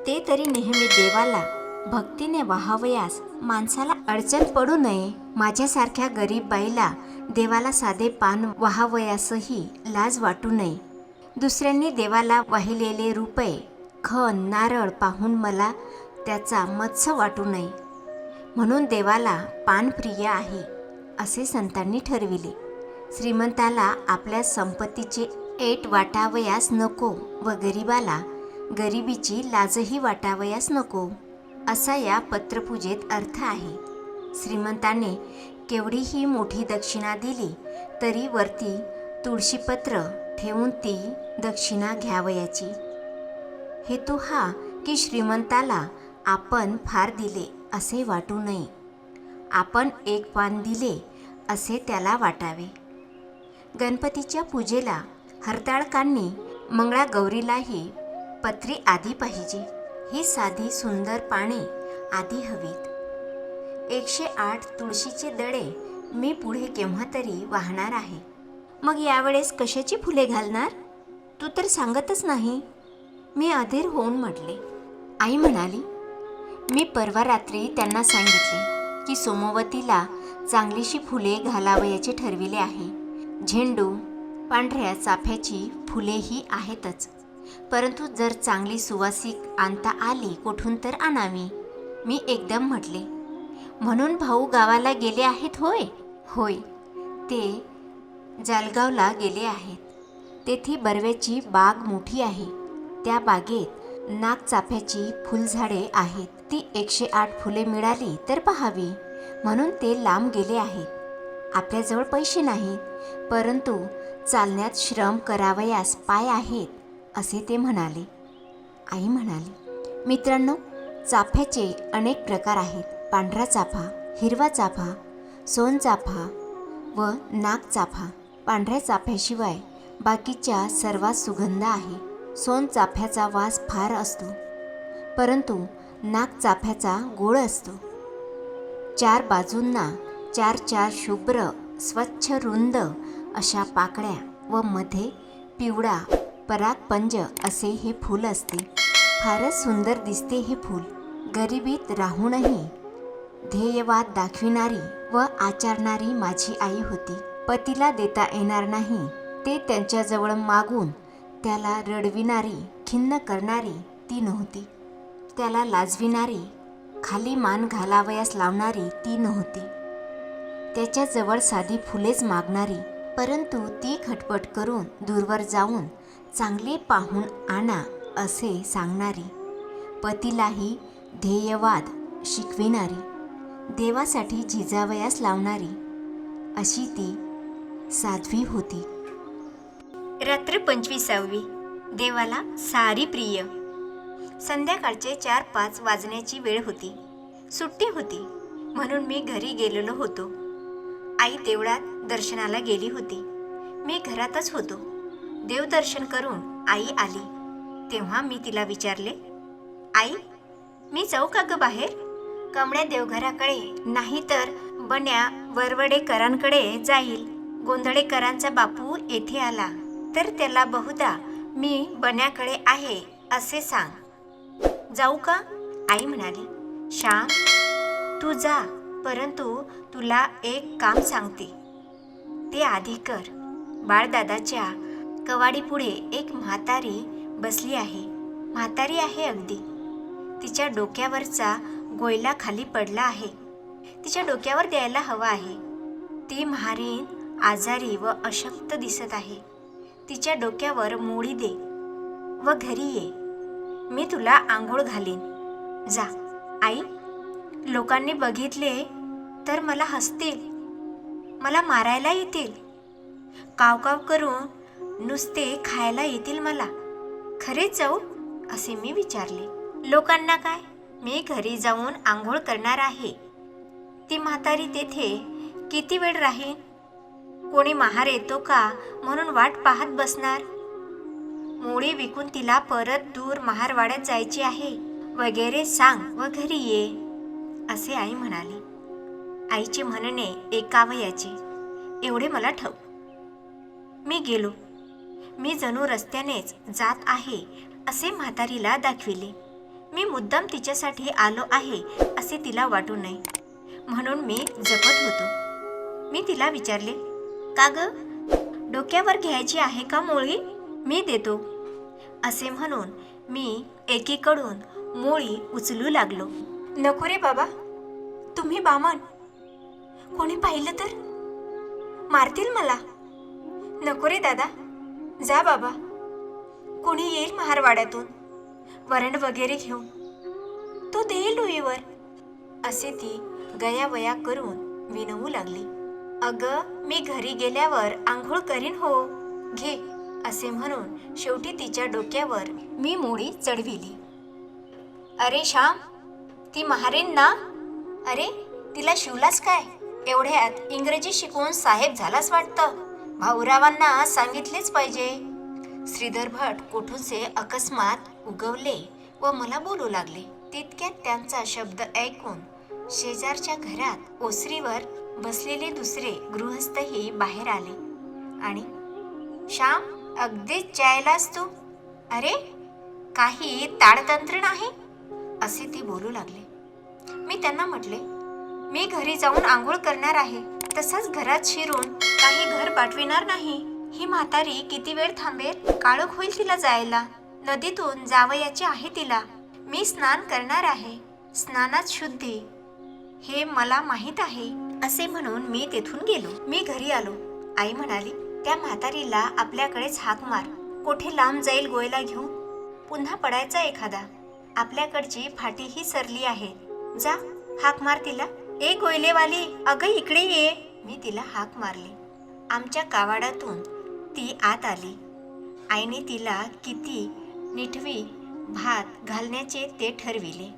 ते तरी नेहमी देवाला भक्तीने वाहावयास माणसाला अडचण पडू नये. माझ्यासारख्या गरीब बाईला देवाला साधे पान वाहावयासही लाज वाटू नये. दुसऱ्यांनी देवाला वाहिलेले रुपये, खण, नारळ पाहून मला त्याचा मत्स्य वाटू नये. म्हणून देवाला पान प्रिय आहे असे संतांनी ठरविले. श्रीमंताला आपल्या संपत्तीचे ऐट वाटावयास नको व गरिबाला गरिबीची लाजही वाटावयास नको, असा या पत्रपूजेत अर्थ आहे. श्रीमंताने केवढीही मोठी दक्षिणा दिली तरी वरती तुळशीपत्र ठेवून ती दक्षिणा घ्यावयाची. हेतू हा की श्रीमंताला आपण फार दिले असे वाटू नये. आपण एक पान दिले असे त्याला वाटावे. गणपतीच्या पूजेला हरताळकांनी मंगळागौरीलाही पत्री आधी पाहिजे. ही साधी सुंदर पाने आधी हवीत. 108 तुळशीचे दडे मी पुढे केव्हा तरी वाहणार आहे. मग यावेळेस कशाची फुले घालणार? तू तर सांगतच नाही, मी अधीर होऊन म्हटले. आई म्हणाली, मी परवा रात्री त्यांना सांगितले की सोमवतीला चांगलीशी फुले घालावयाचे ठरविले आहे. झेंडू, पांढऱ्या चाफ्याची फुलेही आहेतच, परंतु जर चांगली सुवासिक आणता आली कोठून तर आणावी. मी एकदम म्हटले. म्हणून भाऊ गावाला गेले आहेत होय? होय, ते जालगावला गेले आहेत. तेथे बरव्याची बाग मोठी आहे. त्या बागेत नागचाफ्याची फुलझाडे आहेत. ती 108 फुले मिळाली तर पाहावी म्हणून ते लांब गेले आहेत. आपल्याजवळ पैसे नाहीत, परंतु चालण्यात श्रम करावयास पाय आहेत असे ते म्हणाले. आई म्हणाली, मित्रांनो, चाफ्याचे अनेक प्रकार आहेत. पांढरा चाफा, हिरवा चाफा, सोनचाफा व नागचाफा. पांढऱ्या चाफ्याशिवाय बाकीच्या सर्वात सुगंध आहे. सोनचाफ्याचा वास फार असतो, परंतु नागचाफ्याचा गोड असतो. 4 बाजूंना 4 शुभ्र स्वच्छ रुंद अशा पाकळ्या व मध्ये पिवळा परागपंज असे हे फूल असते. फारच सुंदर दिसते हे फूल. गरिबीत राहूनही ध्येयवाद दाखविणारी व आचरणारी माझी आई होती. पतीला देता येणार नाही ते त्यांच्याजवळ मागून त्याला रडविणारी, खिन्न करणारी ती नव्हती. त्याला लाजविणारी, खाली मान घालावयास लावणारी ती नव्हती. त्याच्याजवळ साधी फुलेच मागणारी, परंतु ती खटपट करून दूरवर जाऊन चांगले पाहून आणा असे सांगणारी, पतीलाही ध्येयवाद शिकविणारी, देवासाठी झिजावयास लावणारी अशी ती साध्वी होती. रात्र 25वी. देवाला सारी प्रिय. संध्याकाळचे 4-5 वाजण्याची वेळ होती. सुट्टी होती म्हणून मी घरी गेलेलो होतो. आई देवळात दर्शनाला गेली होती. मी घरातच होतो. देवदर्शन करून आई आली तेव्हा मी तिला विचारले, आई, मी जाऊ का ग बाहेर? कमळ्या देवघराकडे नाही तर बन्या वरवडेकरांकडे जाईल. गोंधळेकरांचा बापू येथे आला तर त्याला बहुधा मी बन्याकडे आहे असे सांग. जाऊ का? आई म्हणाली, श्याम, तू जा, परंतु तुला एक काम सांगते, ते आधी कर. बाळदादाच्या कवाडीपुढे एक म्हातारी बसली आहे. म्हातारी आहे अगदी. तिच्या डोक्यावरचा गोयला खाली पडला आहे. तिच्या डोक्यावर द्यायला हवा आहे. ती म्हारीण आजारी व अशक्त दिसत आहे. तिच्या डोक्यावर मोळी दे व घरी ये. मी तुला आंघोळ घालीन. जा. आई, लोकांनी बघितले तर मला हसतील, मला मारायला येतील, कावकाव करून नुसते खायला येतील मला. खरेच जाऊ असे मी विचारले. लोकांना काय, मी घरी जाऊन आंघोळ करणार आहे. ती म्हातारी तेथे किती वेळ राहील? कोणी महार येतो का म्हणून वाट पाहत बसणार. मोळी विकून तिला परत दूर महारवाड्यात जायची आहे वगैरे सांग व घरी ये असे आई म्हणाली. आईचे म्हणणे ऐकावयाचे एवढे मला ठाऊक. मी गेलो. मी जणू रस्त्यानेच जात आहे असे म्हातारीला दाखविले. मी मुद्दाम तिच्यासाठी आलो आहे असे तिला वाटू नये म्हणून मी जपत होतो. मी तिला विचारले, का ग, डोक्यावर घ्यायची आहे का मोळी? मी देतो असे म्हणून मी एकीकडून मोळी उचलू लागलो. नको रे बाबा, तुम्ही बामण, कोणी पाहिलं तर मारतील मला. नको रे दादा, जा बाबा, कोणी येईल महारवाड्यातून वरण वगैरे घेऊन, तो देईल डोईवर असे ती गयावया करून विनवू लागली. अगं, मी घरी गेल्यावर आंघोळ करीन हो, घे असे म्हणून शेवटी तिच्या डोक्यावर मी मोळी चढविली. अरे श्याम, ती महारीण ना? अरे, तिला शिवलास काय? एवढ्यात इंग्रजी शिकून साहेब झालास वाटतं. भाऊरावांना सांगितलेच पाहिजे. श्रीधर भट कोठूनचे अकस्मात उगवले व मला बोलू लागले. तितक्यात त्यांचा शब्द ऐकून शेजारच्या घरात ओसरीवर बसलेले दुसरे गृहस्थही बाहेर आले आणि, श्याम, अगदीच चायलास तू? अरे, काही ताडतंत्र नाही असे ते बोलू लागले. मी त्यांना म्हटले, मी घरी जाऊन आंघोळ करणार आहे. तसाच घरात शिरून काही घर पाठविणार नाही. ही म्हातारी किती वेळ थांबेल? काळोख होईल तिला जायला. नदीतून जावयाचे आहे तिला. मी स्नान करणार आहे. स्नानात शुद्धी हे मला माहीत आहे असे म्हणून मी तेथून गेलो. मी घरी आलो. आई म्हणाली, त्या म्हातारीला आपल्याकडेच हाक मार. कोठे लांब जाईल गोयला घेऊन? पुन्हा पडायचा एखादा. आपल्याकडची फाटीही सरली आहे. जा, हाक मार तिला. ए गोयलेवाली, अगं इकडे ये. मी तिला हाक मारली. आमच्या कावाडातून ती आत आली. आईने तिला किती निठवी भात घालण्याचे ते ठरविले.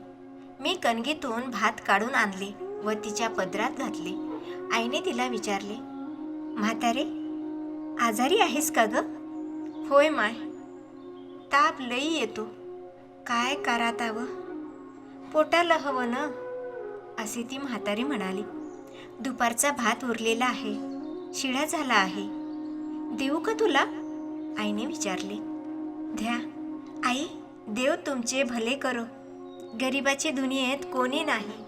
मी कणगीतून भात काढून आणले व तिच्या पदरात घातले. आईने तिला विचारले, म्हातारे, आजारी आहेस का ग? होय माय, ताप लई येतो. काय करातावं, पोटाला हवं ना असे ती म्हातारी म्हणाली. दुपारचा भात उरलेला आहे, शिळा झाला आहे. देऊ का तुला? आईने विचारले. द्या आई, देव तुमचे भले करो. गरिबाची दुनियेत कोणी नाही.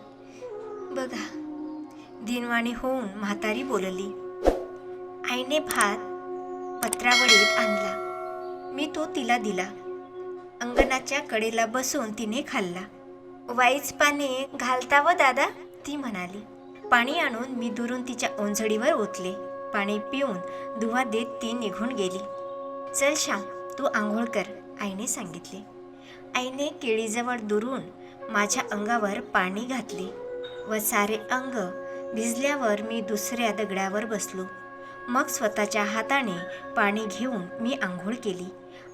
बघा, दिनवाणी होऊन म्हातारी बोलली. आईने भात पत्रावळीत आणला. मी तो तिला दिला. अंगणाच्या कडेला बसून तिने खाल्ला. वाईच पाणी घालता व दादा, ती म्हणाली. पाणी आणून मी दुरून तिच्या ओंजळीवर ओतले. पाणी पिऊन दुवा देत ती निघून गेली. चल श्याम, तू आंघोळ कर, आईने सांगितले. आईने केळीजवळ दुरून माझ्या अंगावर पाणी घातले व सारे अंग भिजल्यावर मी दुसऱ्या दगडावर बसलो. मग स्वतःच्या हाताने पाणी घेऊन मी आंघोळ केली.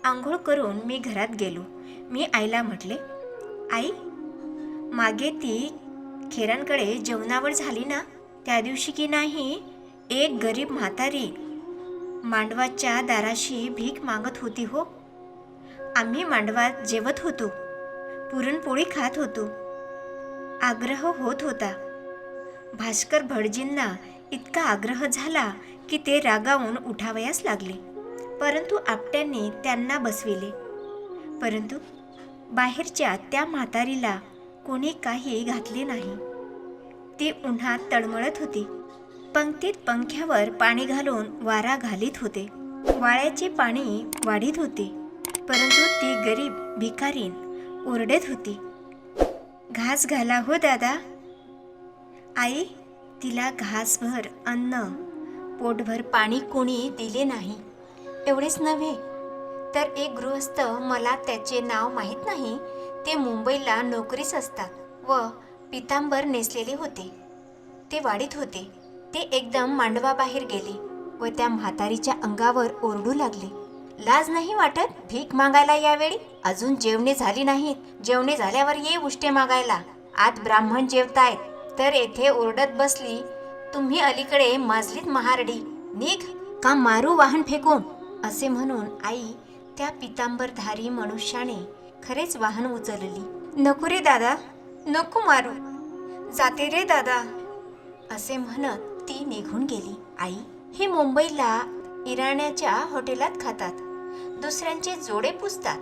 आंघोळ करून मी घरात गेलो. मी आईला म्हटले, आई, मागे ती खेरांकडे जेवणावर झाली ना, त्या दिवशी की नाही एक गरीब म्हातारी मांडवाच्या दाराशी भीक मागत होती हो. आम्ही मांडवात जेवत होतो, पुरणपोळी खात होतो. आग्रह होत होता. भास्कर भटजींना इतका आग्रह झाला की ते रागावून उठावयास लागले, परंतु आपट्यांनी त्यांना बसविले. परंतु बाहेरच्या त्या म्हातारीला कोणी काही घातले नाही. ती उन्हात तळमळत होती. पंक्तीत पंख्यावर पाणी घालून वारा घालीत होते. वाळ्याचे पाणी वाढीत होते, परंतु ती गरीब भिकारीण ओरडत होती, घास घाला हो दादा. आई, तिला घासभर अन्न, पोटभर पाणी कोणी दिले नाही. एवढेच नव्हे तर एक गृहस्थ, मला त्याचे नाव माहीत नाही, ते मुंबईला नोकरीस असतात व पितांबर नेसलेले होते. ते वाढीत होते. ते एकदम मांडवाबाहेर गेले व त्या म्हातारीच्या अंगावर ओरडू लागले, लाज नाही वाटत भीक मागायला यावेळी? अजून जेवणे झाली नाहीत, जेवणे झाल्यावर ये उष्टे मागायला. आत ब्राह्मण जेवतायत तर येथे ओरडत बसली. तुम्ही अलीकडे माजलीत महारडी, निघ का मारू वाहन फेकून. असे म्हणून आई त्या पितांबरधारी मनुष्याने खरेच वाहन उचलली. नको रे दादा, नको मारू, जाते रे दादा, असे म्हणत ती निघून गेली. आई, हे मुंबईला इराण्याच्या हॉटेलात खातात, दुसऱ्यांचे जोडे पुसतात.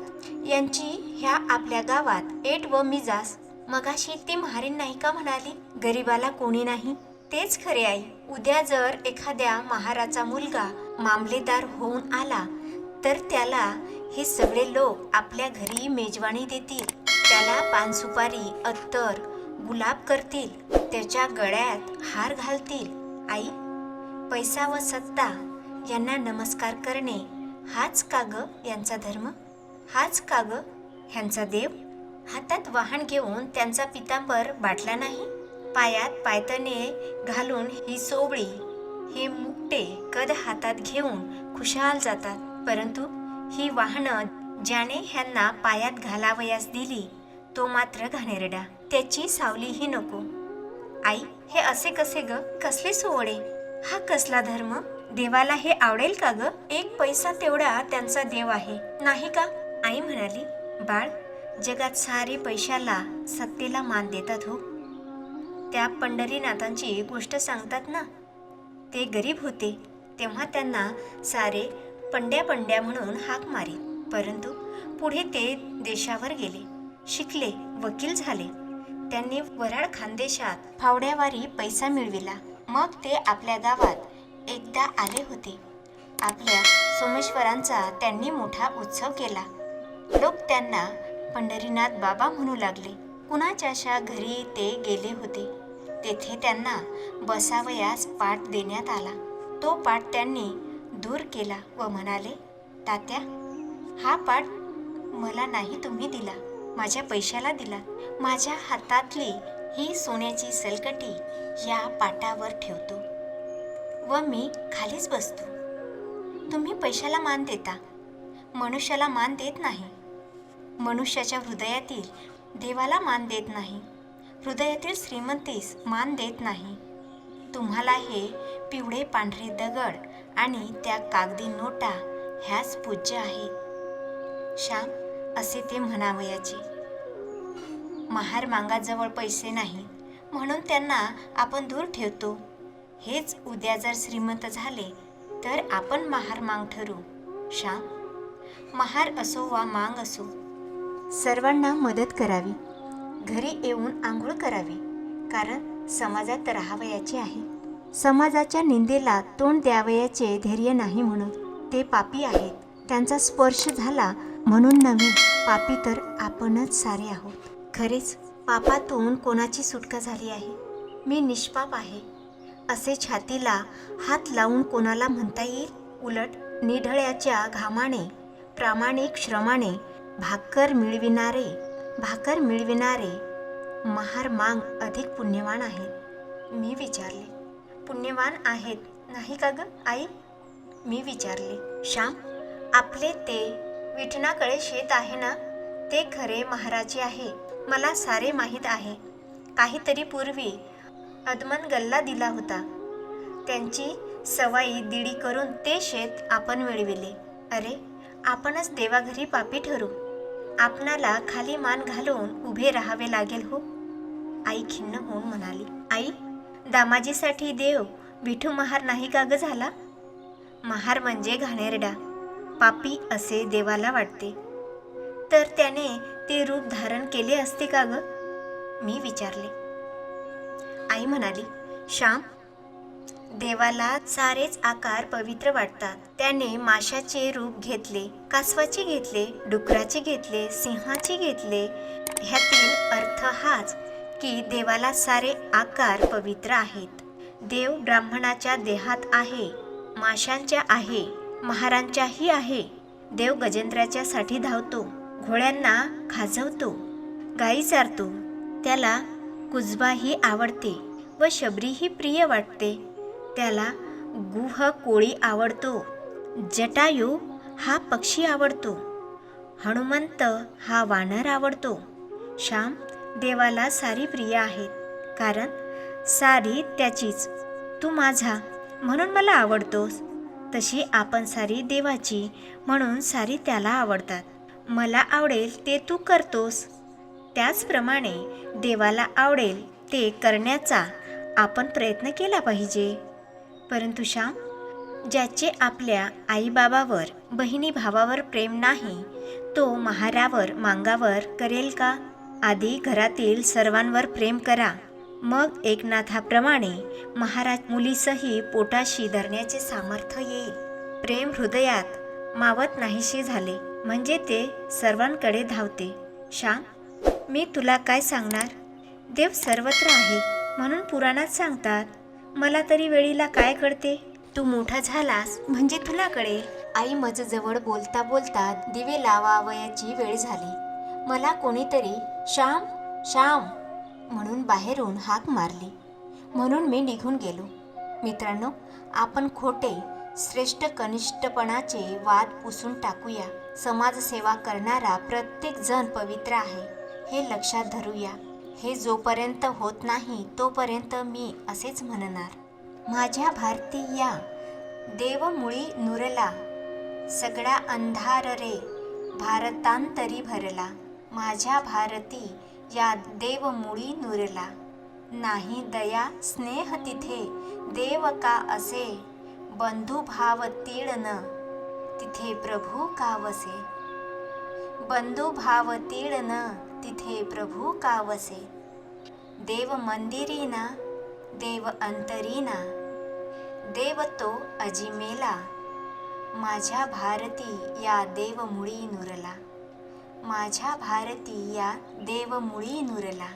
यांची ह्या आपल्या गावात एट व मिजास. मगाशी ती म्हारीण नाही का म्हणाली, गरीबाला कोणी नाही? तेच खरे आई. उद्या जर एखाद्या महाराचा मुलगा मामलेदार होऊन आला तर त्याला हे सगळे लोक आपल्या घरी मेजवानी देतील. त्याला पानसुपारी, अत्तर, गुलाब करतील, त्याच्या गळ्यात हार घालतील. आई, पैसा व सत्ता यांना नमस्कार करणे हाच का ग यांचा धर्म? हाच का ग ह्यांचा देव? हातात वाहन घेऊन त्यांचा पितांबर बाटला नाही, पायात पायतणे घालून ही सोबळी, हे मुकटे कद हातात घेऊन खुशाल जातात. परंतु ही वाहनं ज्याने ह्यांना पायात घालावयास दिली तो मात्र घाणेरडा, त्याची सावलीही नको. आई, हे असे कसे ग? कसले सोवळे? हा कसला धर्म? देवाला हे आवडेल का ग? एक पैसा तेवढा त्यांचा देव आहे, नाही का? आई म्हणाली, बाळ, जगात सारे पैशाला, सत्तेला मान देतात हो. त्या पंढरीनाथांची गोष्ट सांगतात ना, ते गरीब होते तेव्हा त्यांना सारे पंड्या पंड्या म्हणून हाक मारी. परंतु पुढे ते देशावर गेले, शिकले, वकील झाले. त्यांनी वराड खानदेशात फावड्यावारी पैसा मिळविला. मग ते आपल्या गावात एकदा आले होते. आपल्या सोमेश्वरांचा त्यांनी मोठा उत्सव केला. लोक त्यांना पंढरीनाथ बाबा म्हणू लागले. कुणाच्याशा घरी ते गेले होते. तेथे त्यांना बसावयास पाट देण्यात आला. तो पाट त्यांनी दूर केला व म्हणाले, तात्या, हा पाट मला नाही तुम्ही दिला, माझ्या पैशाला दिला. माझ्या हातातली ही सोन्याची सलकटी या पाटावर ठेवतो व मी खालीच बसतो. तुम्ही पैशाला मान देता, मनुष्याला मान देत नाही. मनुष्याच्या हृदयातील देवाला मान देत नाही, हृदयातील श्रीमंतीस मान देत नाही. तुम्हाला हे पिवळे पांढरे दगड आणि त्या कागदी नोटा ह्याच पूज्य आहेत. श्याम, असे ते म्हणावयाचे. महार मांगाजवळ पैसे नाही म्हणून त्यांना आपण दूर ठेवतो. हेच उद्या जर श्रीमंत झाले तर आपण महार मांग ठरू. श्याम, महार असो वा मांग असो, सर्वांना मदत करावी. घरी येऊन आंघोळ करावी, कारण समाजात राहावयाचे आहे. समाजाच्या निंदेला तोंड द्यावयाचे धैर्य नाही म्हणून. ते पापी आहेत, त्यांचा स्पर्श झाला म्हणून नव्हे, पापी तर आपणच सारे आहोत. खरेच पापातून कोणाची सुटका झाली आहे? मी निष्पाप आहे असे छातीला हात लावून कोणाला म्हणता येईल? उलट निढळ्याच्या घामाने प्रामाणिक श्रमाने भाकर मिळविणारे महारमांग अधिक पुण्यवान आहेत. मी विचारले, पुण्यवान आहेत नाही का ग आई? मी विचारले, श्याम, आपले ते विठणाकडे शेत आहे ना, ते खरे महाराजे आहे. मला सारे माहीत आहे. काहीतरी पूर्वी अदमन गल्ला दिला होता. त्यांची सवाई दिडी करून ते शेत आपण मिळविले. अरे, आपणच देवाघरी पापी ठरू. आपणाला खाली मान घालून उभे राहावे लागेल हो. आई खिन्न होऊन म्हणाली, आई, दामाजीसाठी देव विठू महार नाही का ग झाला? महार म्हणजे घाणेरडा, पापी असे देवाला वाटते. तर त्याने ते रूप धारण केले असते का ग? मी विचारले. आई म्हणाली, श्याम, देवाला सारेच आकार पवित्र वाटतात. त्याने माशाचे रूप घेतले, कासवाचे घेतले, डुकराचे घेतले, सिंहाचे घेतले. ह्यातील अर्थ हाच की देवाला सारे आकार पवित्र आहेत. देव ब्राह्मणाच्या देहात आहे, माशांच्या आहे, महारांच्याही आहे. देव गजेंद्राच्या साठी धावतो, घोड्यांना खाजवतो, गायी चारतो. त्याला कुजबाही आवडते व शबरीही प्रिय वाटते. त्याला गुह कोळी आवडतो, जटायू हा पक्षी आवडतो, हनुमंत हा वानर आवडतो. श्याम, देवाला सारी प्रिय आहेत, कारण सारी त्याचीच. तू माझा म्हणून मला आवडतोस, तशी आपण सारी देवाची म्हणून सारी त्याला आवडतात. मला आवडेल ते तू करतोस, त्याचप्रमाणे देवाला आवडेल ते करण्याचा आपण प्रयत्न केला पाहिजे. परंतु श्याम, ज्याचे आपल्या आईबाबावर, बहिणी भावावर प्रेम नाही, तो महारावर, मांगावर करेल का? आधी घरातील सर्वांवर प्रेम करा, मग एकनाथाप्रमाणे महाराज मुलीसही पोटाशी धरण्याचे सामर्थ्य येईल. प्रेम हृदयात मावत नाहीसे झाले म्हणजे ते सर्वांकडे धावते. श्याम, मी तुला काय सांगणार? देव सर्वत्र आहे म्हणून पुराणात सांगतात. मला तरी वेळीला काय कळते? तू मोठा झालास म्हणजे तुला कळेल. आई मजजवळ बोलता बोलता दिवे लावावयाची वेळ झाली. मला कोणीतरी श्याम श्याम म्हणून बाहेरून हाक मारली, म्हणून मी निघून गेलो. मित्रांनो, आपण खोटे श्रेष्ठ कनिष्ठपणाचे वाद पुसून टाकूया. समाजसेवा करणारा प्रत्येक जण पवित्र आहे हे लक्षात धरूया. हे जोपर्यंत होत नाही तोपर्यंत मी असेच म्हणणार. माझ्या भारती या देवमुळी नुरला, सगळा अंधार रे भारतांतरी भरला. माझ्या भारती या देवमुळी नुरला, नाही दया स्नेह तिथे देव का असे. बंधुभाव तीळन तिथे प्रभू का वसे. बंधुभाव तीळन तिथे प्रभू का वसे. देव मंदिरीना देव अंतरीना, देव तो अजिमेला. माझ्या भारती या देवमुळी नुरला, माझ्या भारती या देवमुळी नुरला.